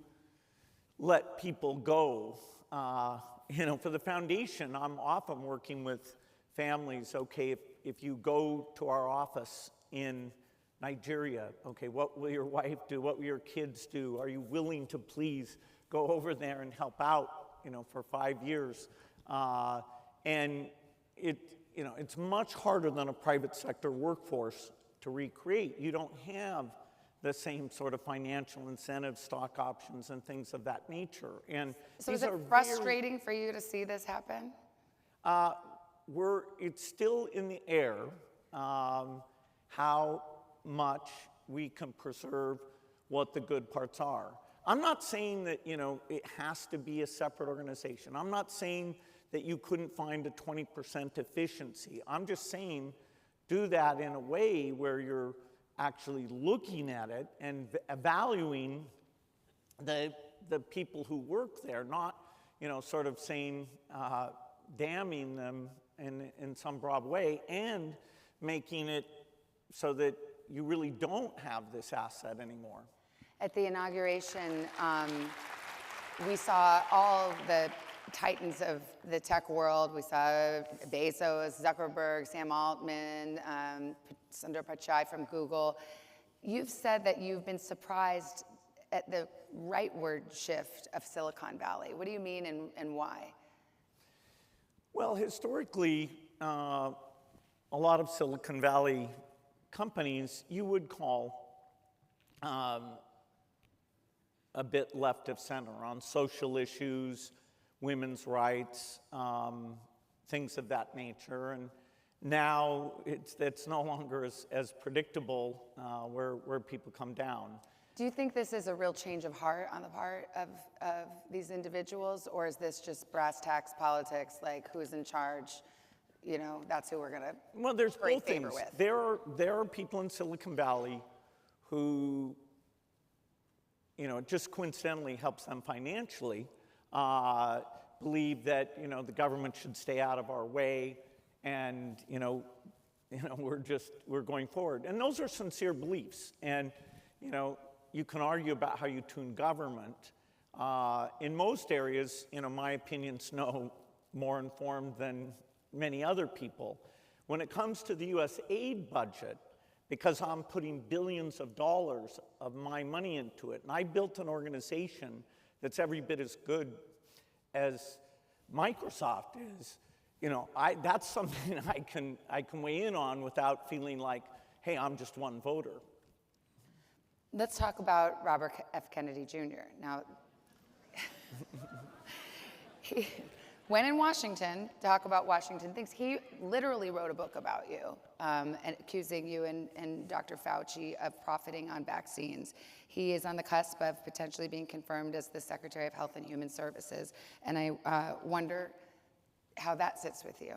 let people go, you know, for the foundation, I'm often working with families. Okay, if you go to our office in Nigeria, okay, what will your wife do? What will your kids do? Are you willing to please go over there and help out, you know, for 5 years? And you know, it's much harder than a private sector workforce to recreate. You don't have the same sort of financial incentives, stock options, and things of that nature. And so is it frustrating for you to see this happen? It's still in the air how much we can preserve what the good parts are. I'm not saying that, you know, it has to be a separate organization. I'm not saying that you couldn't find a 20% efficiency. I'm just saying do that in a way where you're actually looking at it and valuing the people who work there, not, you know, sort of saying, damning them in some broad way, and making it so that you really don't have this asset anymore. At the inauguration, we saw all the titans of the tech world. We saw Bezos, Zuckerberg, Sam Altman, Sundar Pichai from Google. You've said that you've been surprised at the rightward shift of Silicon Valley. What do you mean and why? Well, historically, a lot of Silicon Valley companies you would call a bit left of center on social issues, women's rights, things of that nature. And now it's no longer as predictable where people come down. Do you think this is a real change of heart on the part of these individuals, or is this just brass tacks politics, like who's in charge? You know, that's who we're going to Well, there's both things. With. There are people in Silicon Valley who, you know, just coincidentally helps them financially, believe that, you know, the government should stay out of our way, and, you know, we're going forward. And those are sincere beliefs. And, you know, you can argue about how you tune government. In most areas, you know, my opinion's no more informed than many other people. When it comes to the US aid budget, because I'm putting billions of dollars of my money into it, and I built an organization that's every bit as good as Microsoft is, that's something I can weigh in on without feeling like, hey, I'm just one voter. Let's talk about Robert F. Kennedy Jr. Now, when in Washington, talk about Washington things, he literally wrote a book about you, and accusing you and Dr. Fauci of profiting on vaccines. He is on the cusp of potentially being confirmed as the Secretary of Health and Human Services, and I wonder how that sits with you.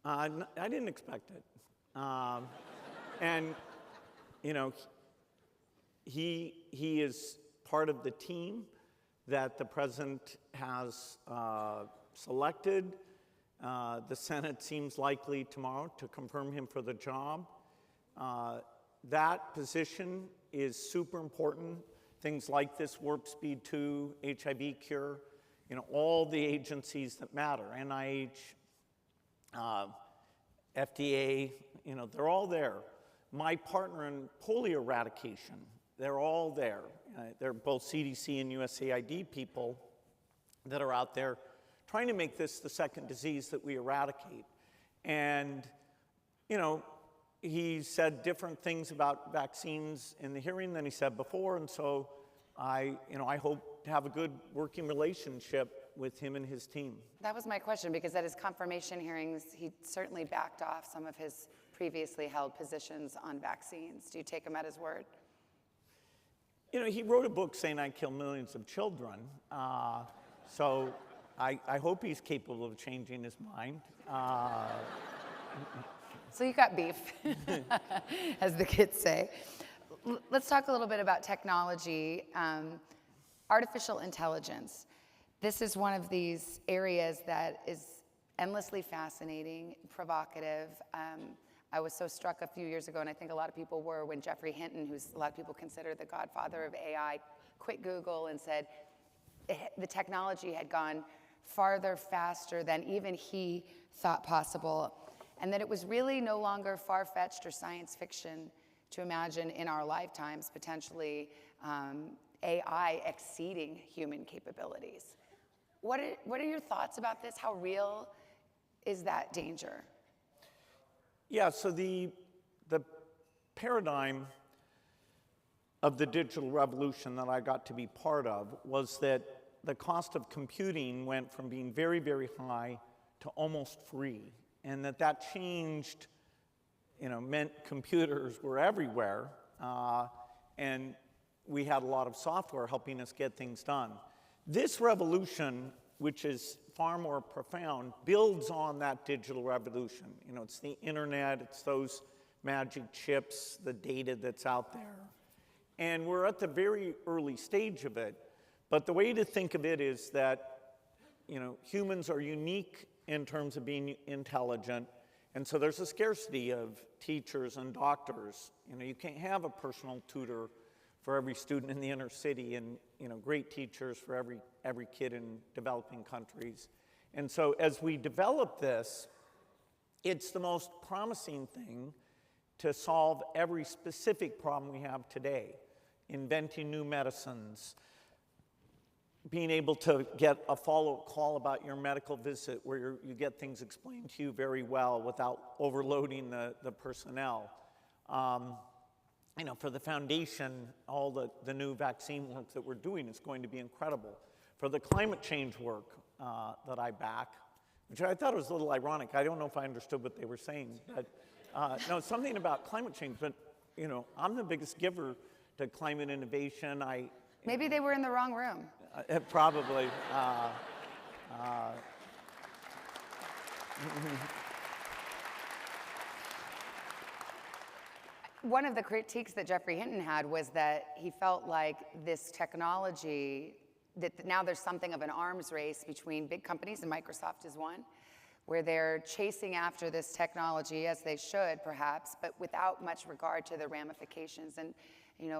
I didn't expect it. And, he is part of the team that the president has selected. The Senate seems likely tomorrow to confirm him for the job. That position is super important. Things like this Warp Speed 2, HIV cure, all the agencies that matter, NIH, FDA, they're all there. My partner in polio eradication, they're all there. They're both CDC and USAID people that are out there trying to make this the second disease that we eradicate. And, he said different things about vaccines in the hearing than he said before, and so I hope to have a good working relationship with him and his team. That was my question, because at his confirmation hearings, he certainly backed off some of his previously held positions on vaccines. Do you take him at his word? He wrote a book saying I kill millions of children, so I hope he's capable of changing his mind. So you got beef, as the kids say. Let's talk a little bit about technology, artificial intelligence. This is one of these areas that is endlessly fascinating, provocative. I was so struck a few years ago, and I think a lot of people were, when Geoffrey Hinton, who's a lot of people consider the godfather of AI, quit Google and said the technology had gone farther, faster than even he thought possible, and that it was really no longer far-fetched or science fiction to imagine in our lifetimes potentially AI exceeding human capabilities. What are your thoughts about this? How real is that danger? Yeah, so the paradigm of the digital revolution that I got to be part of was that the cost of computing went from being very, very high to almost free, and that changed, meant computers were everywhere, and we had a lot of software helping us get things done. This revolution, which is far more profound, builds on that digital revolution. It's the internet, it's those magic chips, the data that's out there. And we're at the very early stage of it. But the way to think of it is that, humans are unique in terms of being intelligent. And so there's a scarcity of teachers and doctors. You can't have a personal tutor for every student in the inner city, and great teachers for every kid in developing countries. And so as we develop this, it's the most promising thing to solve every specific problem we have today. Inventing new medicines, being able to get a follow-up call about your medical visit where you get things explained to you very well without overloading the personnel. For the foundation, all the new vaccine work that we're doing is going to be incredible. For the climate change work that I back, which I thought was a little ironic. I don't know if I understood what they were saying, but no, something about climate change. But I'm the biggest giver to climate innovation. Maybe they were in the wrong room. Probably. One of the critiques that Geoffrey Hinton had was that he felt like this technology, that now there's something of an arms race between big companies, and Microsoft is one, where they're chasing after this technology, as they should perhaps, but without much regard to the ramifications. And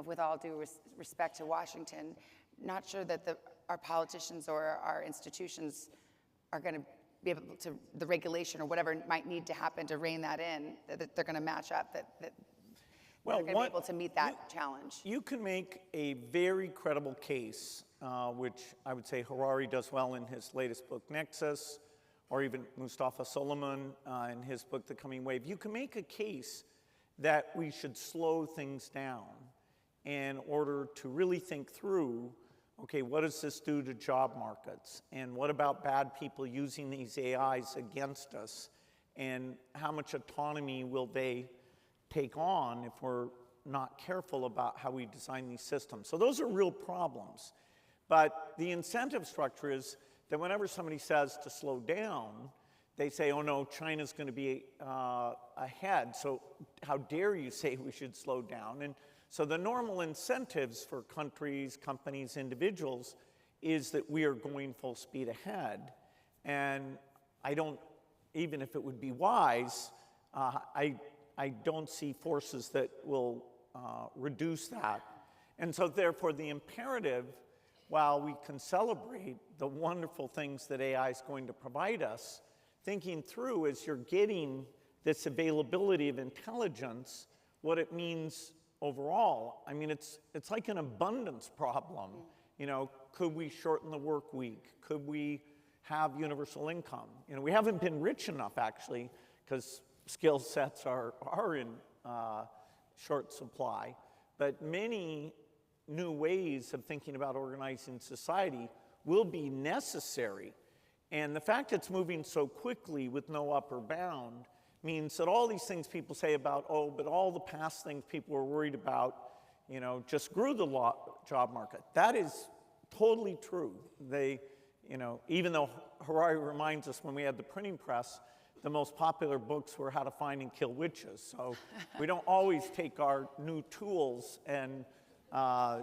with all due respect to Washington, not sure that our politicians or our institutions are going to be able to, the regulation or whatever might need to happen to rein that in, that they're going to match up, that they're going to be able to meet that challenge. You can make a very credible case, which I would say Harari does well in his latest book, Nexus, or even Mustafa Solomon in his book, The Coming Wave, you can make a case that we should slow things down in order to really think through, okay, what does this do to job markets? And what about bad people using these AIs against us? And how much autonomy will they take on if we're not careful about how we design these systems? So those are real problems. But the incentive structure is that whenever somebody says to slow down, they say, oh no, China's going to be ahead, so how dare you say we should slow down? And so the normal incentives for countries, companies, individuals is that we are going full speed ahead. And I don't, even if it would be wise, I don't see forces that will reduce that. And so therefore the imperative, while we can celebrate the wonderful things that AI is going to provide us, thinking through as you're getting this availability of intelligence, what it means overall. I mean, it's like an abundance problem. You know, could we shorten the work week? Could we have universal income? You know, we haven't been rich enough, actually, because skill sets are in short supply. But many new ways of thinking about organizing society will be necessary. And the fact it's moving so quickly with no upper bound means that all these things people say about, oh, but all the past things people were worried about, you know, just grew the job market. That is totally true. They, you know, even though Harari reminds us when we had the printing press, the most popular books were How to Find and Kill Witches. So we don't always take our new tools and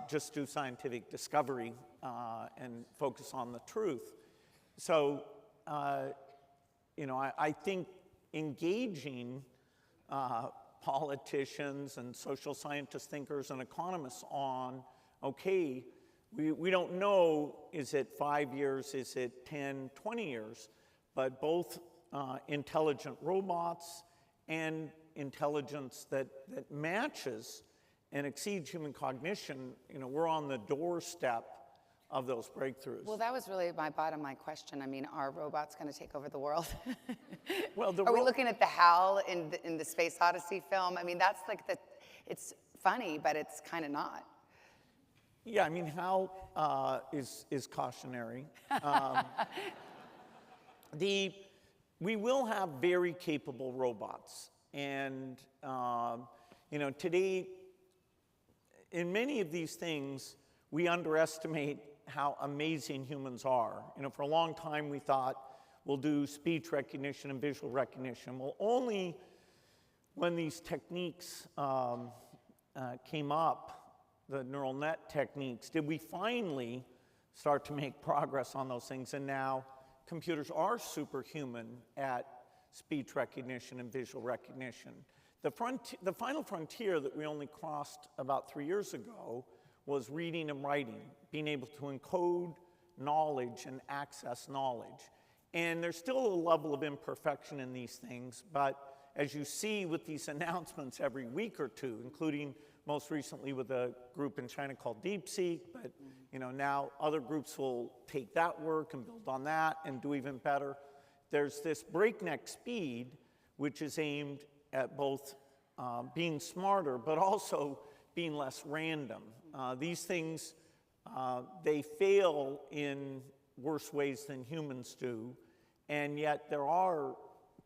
just do scientific discovery and focus on the truth. So, you know, I think engaging politicians and social scientists, thinkers, and economists on, okay, we don't know, is it 5 years, is it 10, 20 years, but both intelligent robots and intelligence that matches and exceeds human cognition, you know, we're on the doorstep of those breakthroughs. Well, that was really my bottom line question. I mean, are robots going to take over the world? Well, are we looking at the HAL in the Space Odyssey film? I mean, that's like it's funny, but it's kind of not. Yeah, I mean, HAL is cautionary. We will have very capable robots. And, you know, today, in many of these things, we underestimate how amazing humans are. You know, for a long time we thought we'll do speech recognition and visual recognition. Well, only when these techniques came up, the neural net techniques, did we finally start to make progress on those things. And now computers are superhuman at speech recognition and visual recognition. The final frontier that we only crossed about 3 years ago was reading and writing, being able to encode knowledge and access knowledge. And there's still a level of imperfection in these things, but as you see with these announcements every week or two, including most recently with a group in China called DeepSeek, but you know, now other groups will take that work and build on that and do even better. There's this breakneck speed, which is aimed at both being smarter, but also being less random. These things, they fail in worse ways than humans do, and yet there are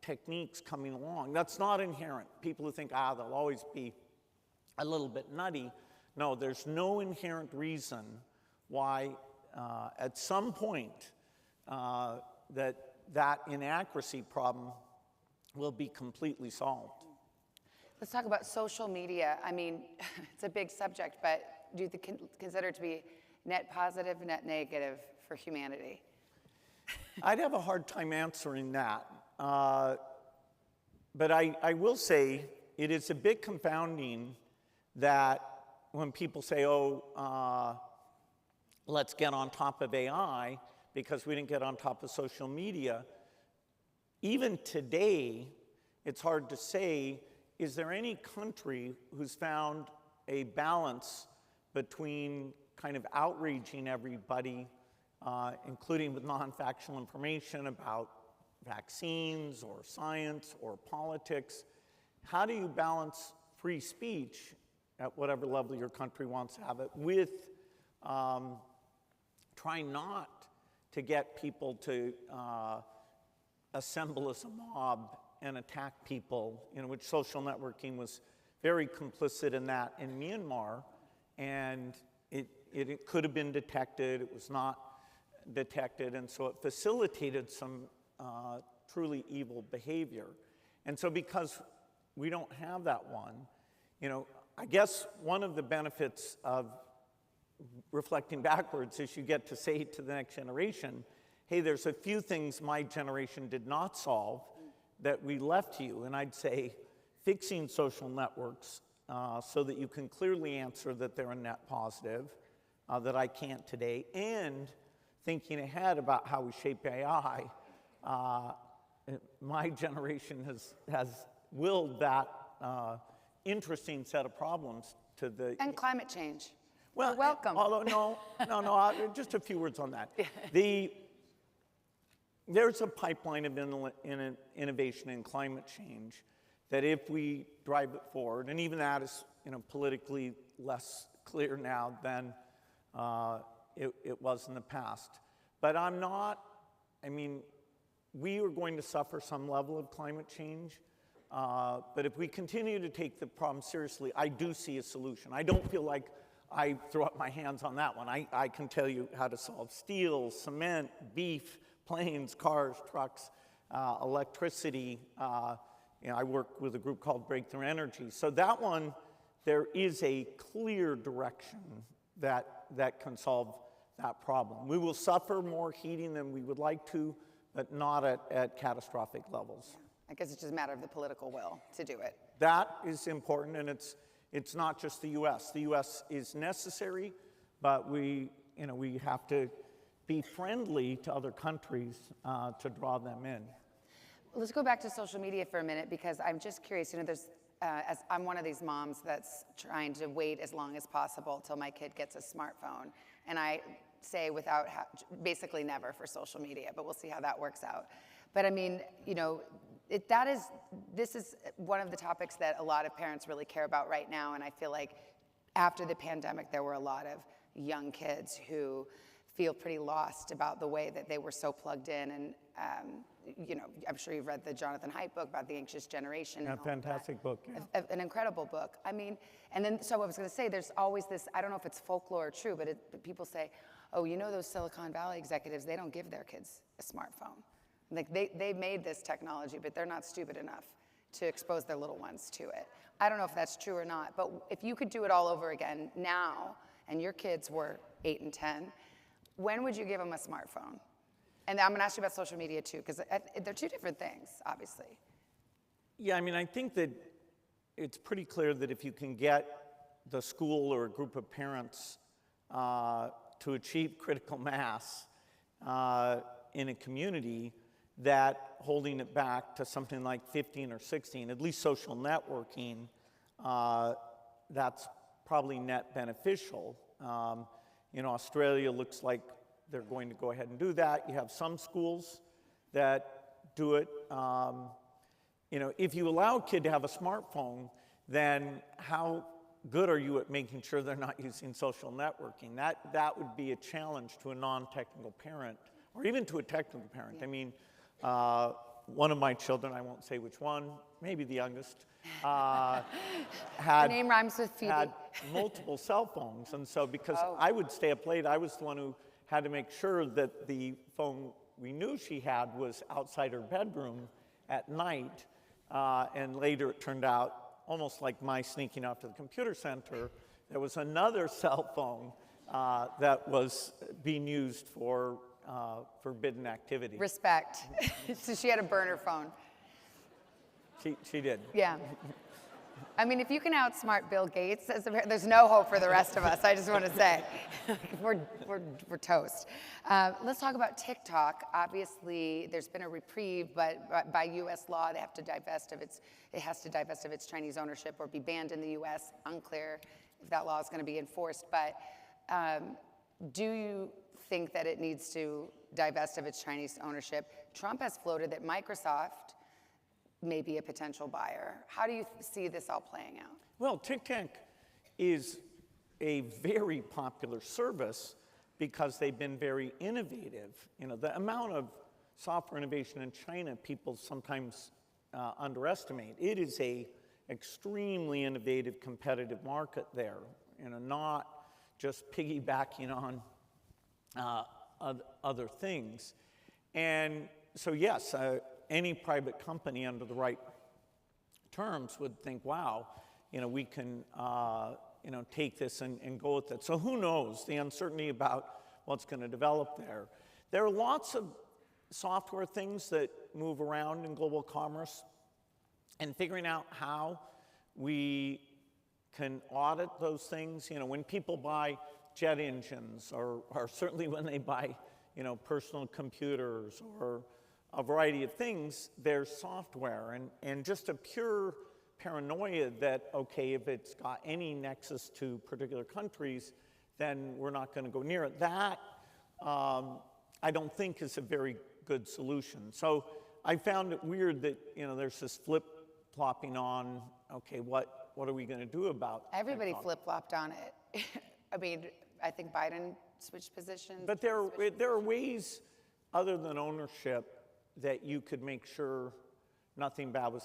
techniques coming along. That's not inherent. People who think, they'll always be a little bit nutty. No, there's no inherent reason why at some point that inaccuracy problem will be completely solved. Let's talk about social media. I mean, it's a big subject, but do you consider it to be net positive, net negative for humanity? I'd have a hard time answering that. But I will say it is a bit confounding that when people say, let's get on top of AI because we didn't get on top of social media, even today, it's hard to say, is there any country who's found a balance between kind of outraging everybody, including with non-factual information about vaccines or science or politics. How do you balance free speech at whatever level your country wants to have it with trying not to get people to assemble as a mob and attack people, which social networking was very complicit in that in Myanmar, and it could have been detected, it was not detected, and so it facilitated some truly evil behavior. And so because we don't have that one, I guess one of the benefits of reflecting backwards is you get to say to the next generation, hey, there's a few things my generation did not solve that we left to you. And I'd say fixing social networks so that you can clearly answer that they're a net positive, that I can't today, and thinking ahead about how we shape AI. My generation has willed that interesting set of problems to the... And climate change. Well, you're welcome. Although, no, just a few words on that. There's a pipeline of innovation in climate change that if we drive it forward, and even that is politically less clear now than it was in the past. But we are going to suffer some level of climate change, but if we continue to take the problem seriously, I do see a solution. I don't feel like I throw up my hands on that one. I can tell you how to solve steel, cement, beef, planes, cars, trucks, electricity. I work with a group called Breakthrough Energy. So that one, there is a clear direction that can solve that problem. We will suffer more heating than we would like to, but not at catastrophic levels. Yeah. I guess it's just a matter of the political will to do it. That is important, and it's not just the U.S. The U.S. is necessary, but we have to be friendly to other countries to draw them in. Let's go back to social media for a minute, because I'm just curious. There's as I'm one of these moms that's trying to wait as long as possible till my kid gets a smartphone, and I say basically never for social media, but we'll see how that works out. But I mean, this is one of the topics that a lot of parents really care about right now, and I feel like after the pandemic, there were a lot of young kids who feel pretty lost about the way that they were so plugged in. And I'm sure you've read the Jonathan Haidt book about the anxious generation. A fantastic book. Yeah. An incredible book. I mean, and then, so I was going to say, there's always this, I don't know if it's folklore or true, but people say, oh, those Silicon Valley executives, they don't give their kids a smartphone. Like they made this technology, but they're not stupid enough to expose their little ones to it. I don't know if that's true or not, but if you could do it all over again now, and your kids were 8 and 10, when would you give them a smartphone? And I'm going to ask you about social media too, because they're two different things, obviously. Yeah, I think that it's pretty clear that if you can get the school or a group of parents to achieve critical mass in a community, that holding it back to something like 15 or 16, at least social networking, that's probably net beneficial. Australia looks like they're going to go ahead and do that. You have some schools that do it. If you allow a kid to have a smartphone, then how good are you at making sure they're not using social networking? That would be a challenge to a non-technical parent, or even to a technical parent. Yeah. One of my children, I won't say which one, maybe the youngest, the name rhymes with Phoebe. Had multiple cell phones, and so because I would stay up late, I was the one who had to make sure that the phone we knew she had was outside her bedroom at night, and later it turned out, almost like my sneaking off to the computer center, there was another cell phone that was being used for forbidden activity. Respect. So she had a burner phone. She did. Yeah. If you can outsmart Bill Gates, there's no hope for the rest of us, I just want to say. We're toast. Let's talk about TikTok. Obviously, there's been a reprieve, but by U.S. law, it has to divest of its Chinese ownership or be banned in the U.S. Unclear if that law is going to be enforced. But do you think that it needs to divest of its Chinese ownership? Trump has floated that Microsoft may be a potential buyer. How do you see this all playing out? Well, TikTok is a very popular service because they've been very innovative. You know, the amount of software innovation in China people sometimes underestimate. It is a extremely innovative, competitive market there. You know, not just piggybacking on other things. And so yes, any private company under the right terms would think, wow, you know, we can you know, take this and go with it. So who knows the uncertainty about what's going to develop there. There are lots of software things that move around in global commerce, and figuring out how we can audit those things. You know, when people buy jet engines, or certainly when they buy, you know, personal computers or a variety of things, there's software, and just a pure paranoia that, okay, if it's got any nexus to particular countries, then we're not going to go near it. That, I don't think is a very good solution. So I found it weird that, you know, there's this flip-flopping on, okay, what are we going to do about Everybody technology? flip-flopped on it. I mean, I think Biden switched positions. But there are ways other than ownership that you could make sure nothing bad would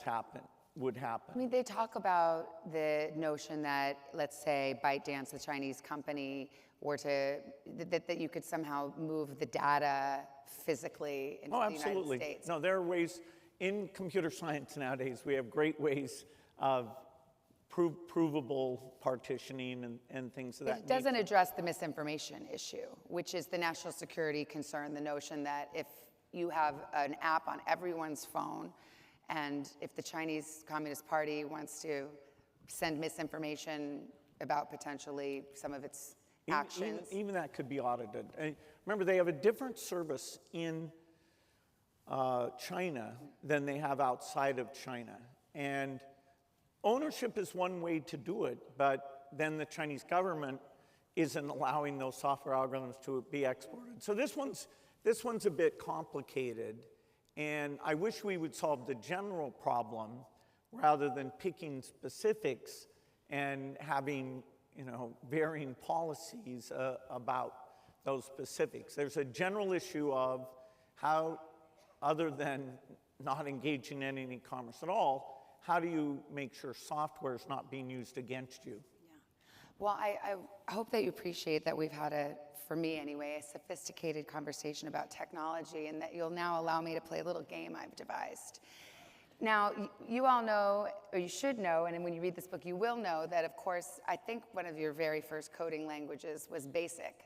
happen. I mean, they talk about the notion that, let's say, ByteDance, the Chinese company, were to, that you could somehow move the data physically into the United States. No, there are ways in computer science nowadays. We have great ways of provable partitioning and things of that nature. It doesn't address the misinformation issue, which is the national security concern, the notion that if you have an app on everyone's phone, and if the Chinese Communist Party wants to send misinformation about potentially some of its actions. Even that could be audited. Remember, they have a different service in China than they have outside of China. And ownership is one way to do it, but then the Chinese government isn't allowing those software algorithms to be exported. So this one's a bit complicated, and I wish we would solve the general problem rather than picking specifics and having, you know, varying policies about those specifics. There's a general issue of how, other than not engaging in any commerce at all, how do you make sure software is not being used against you? Yeah. Well, I hope that you appreciate that we've had for me anyway, a sophisticated conversation about technology, and that you'll now allow me to play a little game I've devised. Now, you all know, or you should know, and when you read this book, you will know that, of course, I think one of your very first coding languages was BASIC.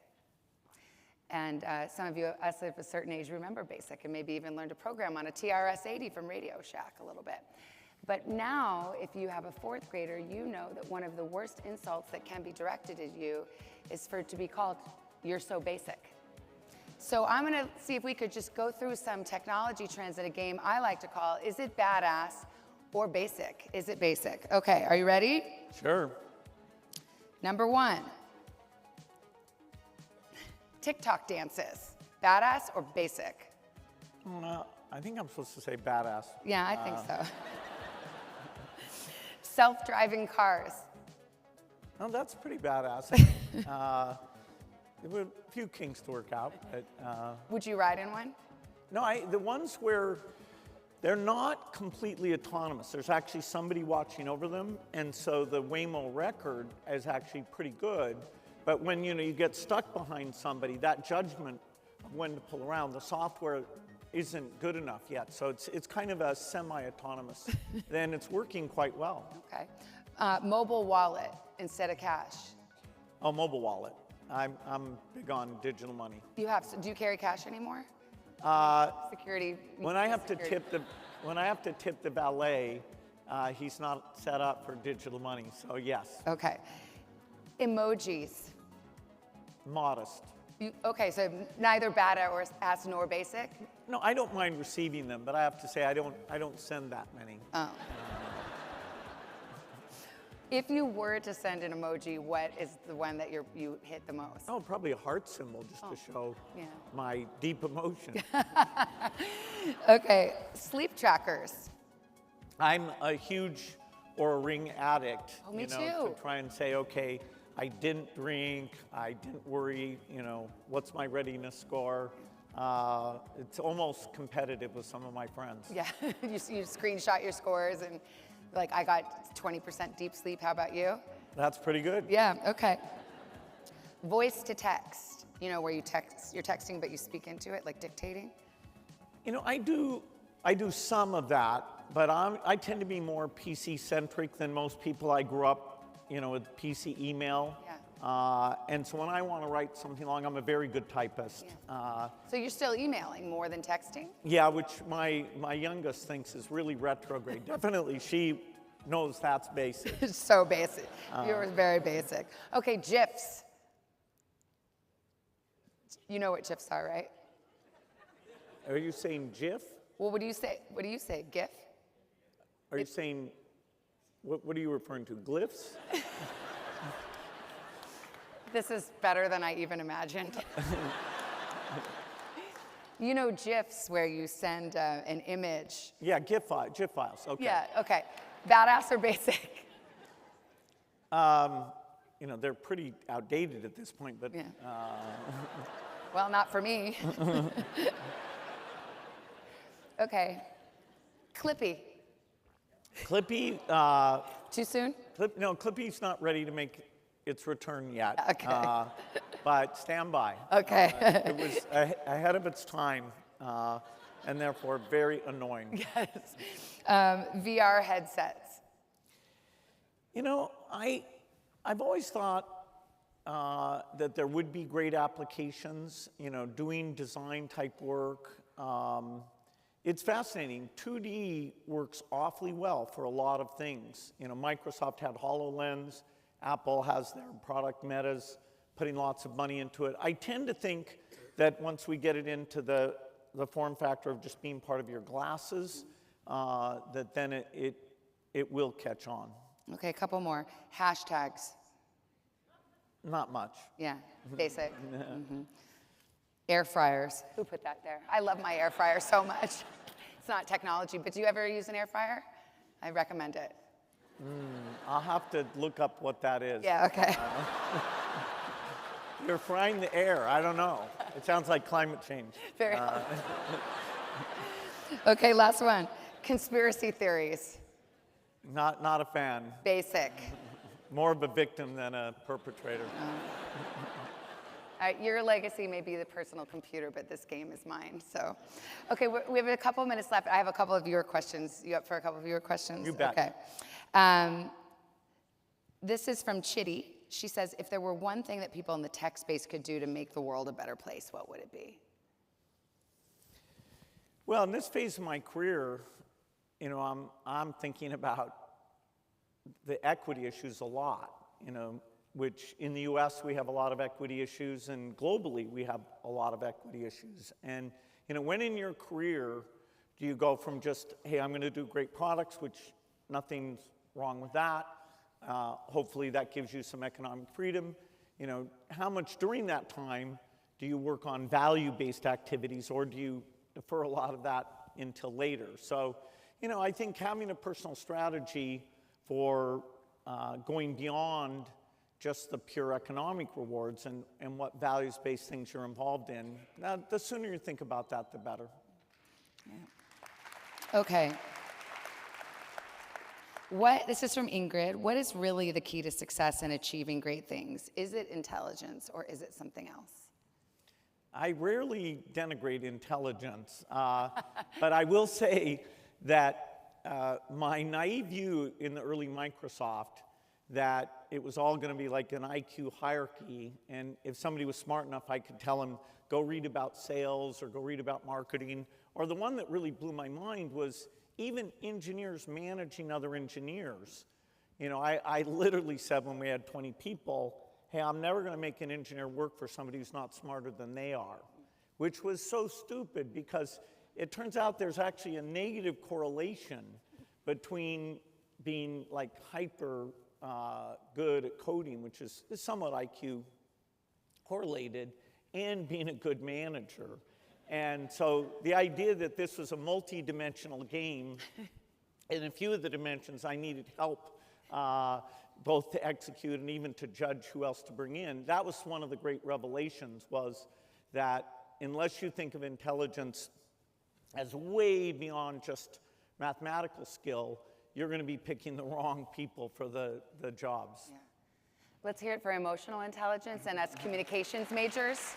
And some of you, us of a certain age, remember BASIC, and maybe even learned to program on a TRS-80 from Radio Shack a little bit. But now, if you have a fourth grader, you know that one of the worst insults that can be directed at you is for it to be called, "You're so basic." So I'm gonna see if we could just go through some technology trends in a game I like to call, is it badass or basic? Is it basic? Okay, are you ready? Sure. Number one, TikTok dances, badass or basic? Well, I think I'm supposed to say badass. Yeah, I think so. Self-driving cars. Oh, that's pretty badass. There were a few kinks to work out, but... Would you ride in one? No, the ones where they're not completely autonomous. There's actually somebody watching over them, and so the Waymo record is actually pretty good. But when, you know, you get stuck behind somebody, that judgment of when to pull around, the software isn't good enough yet. So it's kind of a semi-autonomous. Then it's working quite well. Okay. Mobile wallet instead of cash. Oh, mobile wallet. I'm big on digital money. Do you carry cash anymore? Security. When I have to tip the valet, he's not set up for digital money, so yes. Okay. Emojis. Modest. Okay, so neither badass nor basic? No, I don't mind receiving them, but I have to say I don't send that many. Oh. If you were to send an emoji, what is the one that you hit the most? Oh, probably a heart symbol just to show my deep emotion. Okay, sleep trackers. I'm a huge Oura Ring addict. Oh, me too. To try and say, okay, I didn't drink, I didn't worry, what's my readiness score? It's almost competitive with some of my friends. Yeah, you screenshot your scores and like, I got 20% deep sleep, how about you? That's pretty good. Yeah, okay. Voice to text, where you're texting but you speak into it, like dictating? I do some of that, but I tend to be more PC-centric than most people. I grew up, with PC email. Yeah. And so when I want to write something long, I'm a very good typist. Yeah. So you're still emailing more than texting? Yeah, which my youngest thinks is really retrograde. Definitely, she knows that's basic. So basic. You're very basic. Okay, GIFs. You know what GIFs are, right? Are you saying GIF? Well, what do you say? What do you say? GIF? Are you saying, what are you referring to? Glyphs? This is better than I even imagined. GIFs where you send an image. Yeah, GIF files, okay. Yeah, okay. Badass or basic? They're pretty outdated at this point, but... Yeah. Well, not for me. Okay. Clippy. Clippy... Too soon? Clippy's not ready to make its return yet. Okay. But stand by. Okay. It was ahead of its time, and therefore very annoying. Yes. VR headsets. I've always thought that there would be great applications, doing design type work. It's fascinating. 2D works awfully well for a lot of things. Microsoft had HoloLens. Apple has their product Meta's putting lots of money into it. I tend to think that once we get it into the form factor of just being part of your glasses, that then it will catch on. Okay, a couple more. Hashtags. Not much. Yeah, basic. Mm-hmm. Air fryers. Who put that there? I love my air fryer so much. It's not technology, but do you ever use an air fryer? I recommend it. I'll have to look up what that is. Yeah, okay. You're frying the air. I don't know. It sounds like climate change. Very Okay, last one. Conspiracy theories. Not a fan. Basic. More of a victim than a perpetrator. All right, your legacy may be the personal computer, but this game is mine. So, okay, we have a couple minutes left. I have a couple of viewer questions. You up for a couple of viewer questions? You bet. Okay. This is from Chitty. She says, if there were one thing that people in the tech space could do to make the world a better place, what would it be? Well, in this phase of my career, I'm thinking about the equity issues a lot, which in the US we have a lot of equity issues, and globally we have a lot of equity issues. And when in your career do you go from just, hey, I'm going to do great products, which nothing's wrong with that. Hopefully that gives you some economic freedom. How much during that time do you work on value-based activities, or do you defer a lot of that until later? So, I think having a personal strategy for going beyond just the pure economic rewards and what values-based things you're involved in, the sooner you think about that, the better. Yeah. Okay. This is from Ingrid. What is really the key to success in achieving great things? Is it intelligence or is it something else? I rarely denigrate intelligence, but I will say that my naive view in the early Microsoft that it was all going to be like an IQ hierarchy, and if somebody was smart enough, I could tell them, go read about sales or go read about marketing. Or the one that really blew my mind was even engineers managing other engineers. I literally said when we had 20 people, hey, I'm never going to make an engineer work for somebody who's not smarter than they are, which was so stupid because it turns out there's actually a negative correlation between being like hyper good at coding, which is somewhat IQ correlated, and being a good manager. And so the idea that this was a multi-dimensional game, in a few of the dimensions I needed help both to execute and even to judge who else to bring in. That was one of the great revelations, was that unless you think of intelligence as way beyond just mathematical skill, you're going to be picking the wrong people for the jobs. Yeah. Let's hear it for emotional intelligence and us communications majors.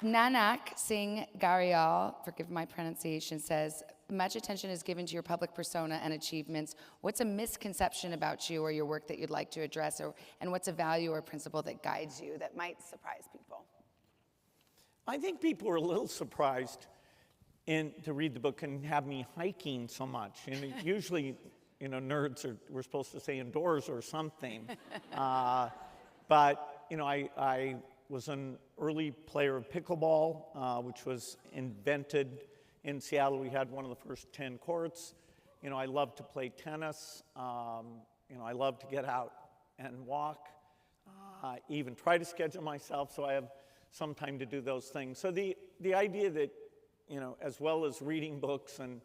Nanak Singh Garial, forgive my pronunciation, says, much attention is given to your public persona and achievements. What's a misconception about you or your work that you'd like to address, and what's a value or principle that guides you that might surprise people? I think people are a little surprised to read the book and have me hiking so much. And usually, nerds we're supposed to say indoors or something. But, I was an early player of pickleball, which was invented in Seattle. We had one of the first 10 courts. I love to play tennis. I love to get out and walk. Even try to schedule myself so I have some time to do those things. So the idea that, as well as reading books and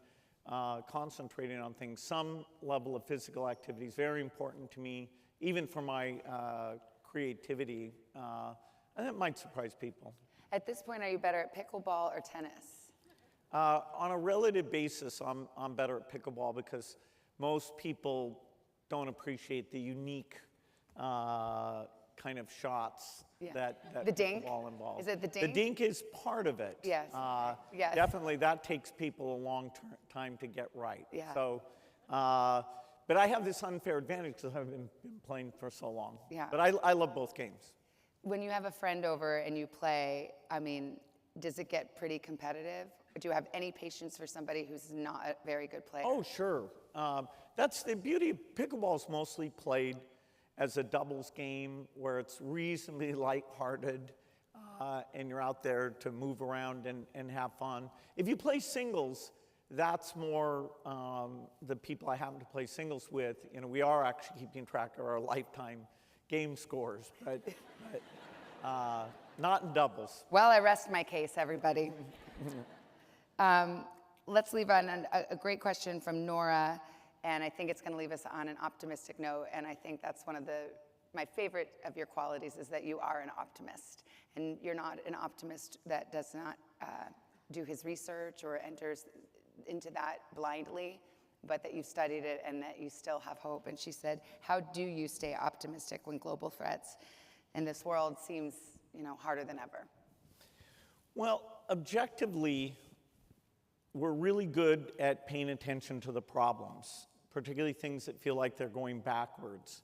concentrating on things, some level of physical activity is very important to me, even for my creativity. And that might surprise people. At this point, are you better at pickleball or tennis? On a relative basis, I'm better at pickleball because most people don't appreciate the unique kind of shots that the dink? pickleball involves. Is it the dink? The dink is part of it. Yes. Yes. Definitely, that takes people a long time to get right. Yeah. So, but I have this unfair advantage because I've been playing for so long. Yeah. But I love both games. When you have a friend over and you play, does it get pretty competitive? Or do you have any patience for somebody who's not a very good player? Oh, sure. That's the beauty of pickleball. Is mostly played as a doubles game where it's reasonably lighthearted and you're out there to move around and have fun. If you play singles, that's more the people I happen to play singles with. We are actually keeping track of our lifetime game scores, but not in doubles. Well, I rest my case, everybody. Let's leave on a great question from Nora, and I think it's going to leave us on an optimistic note, and I think that's one of my favorite of your qualities is that you are an optimist, and you're not an optimist that does not do his research or enters into that blindly, but that you've studied it and that you still have hope. And she said, how do you stay optimistic when global threats in this world seems, harder than ever? Well, objectively, we're really good at paying attention to the problems, particularly things that feel like they're going backwards.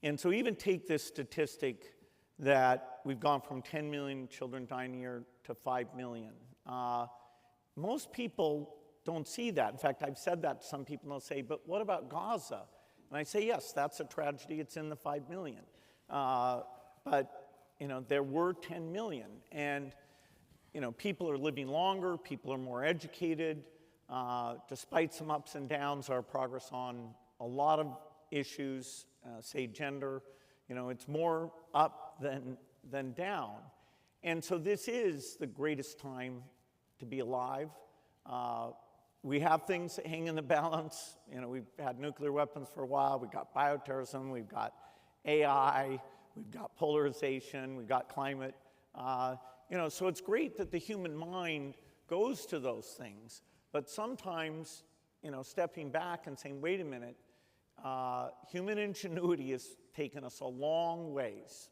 And so even take this statistic that we've gone from 10 million children dying a year to 5 million. Most people don't see that. In fact, I've said that to some people, and they'll say, but what about Gaza? And I say, yes, that's a tragedy. It's in the 5 million. But, there were 10 million. And, people are living longer. People are more educated. Despite some ups and downs, our progress on a lot of issues, say gender, it's more up than down. And so this is the greatest time to be alive. We have things that hang in the balance. We've had nuclear weapons for a while. We've got bioterrorism. We've got AI. We've got polarization. We've got climate. So it's great that the human mind goes to those things. But sometimes, stepping back and saying, wait a minute, human ingenuity has taken us a long ways.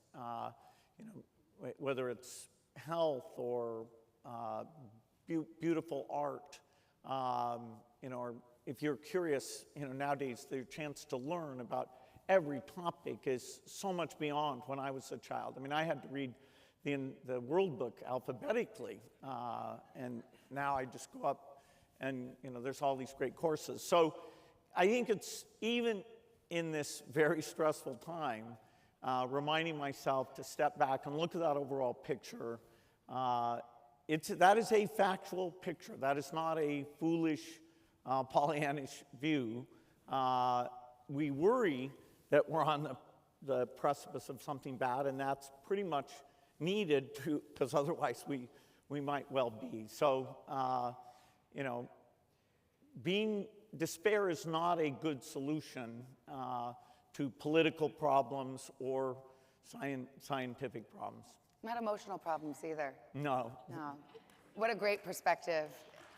Whether it's health or beautiful art, or if you're curious, nowadays the chance to learn about every topic is so much beyond when I was a child. I had to read the World Book alphabetically, and now I just go up and, there's all these great courses. So I think it's, even in this very stressful time, reminding myself to step back and look at that overall picture. That is a factual picture. That is not a foolish, Pollyannish view. we worry that we're on the precipice of something bad, and that's pretty much needed to, because otherwise we might well be. So, you know, despair is not a good solution to political problems or scientific problems. Not emotional problems either. No. No. What a great perspective.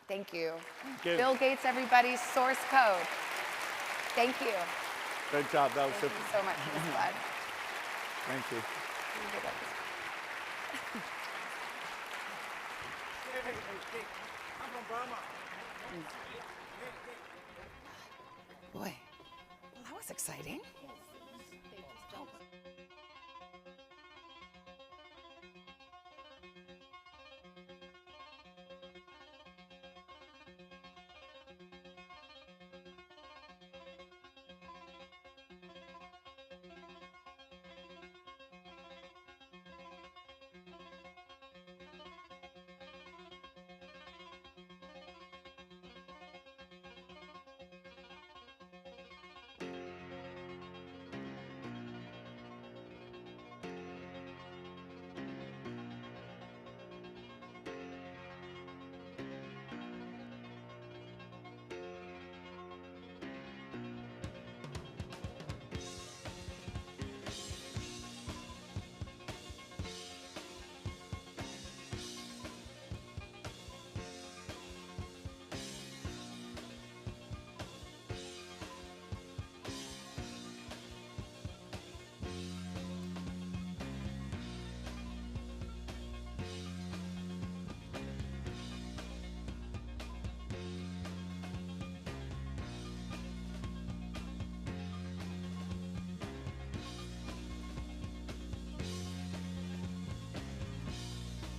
Thank you. Thank you. Bill Gates, everybody's source code. Thank you. Good job. That was Thank you so much for this slide. Thank you. I'm from Burma. Boy, well, that was exciting.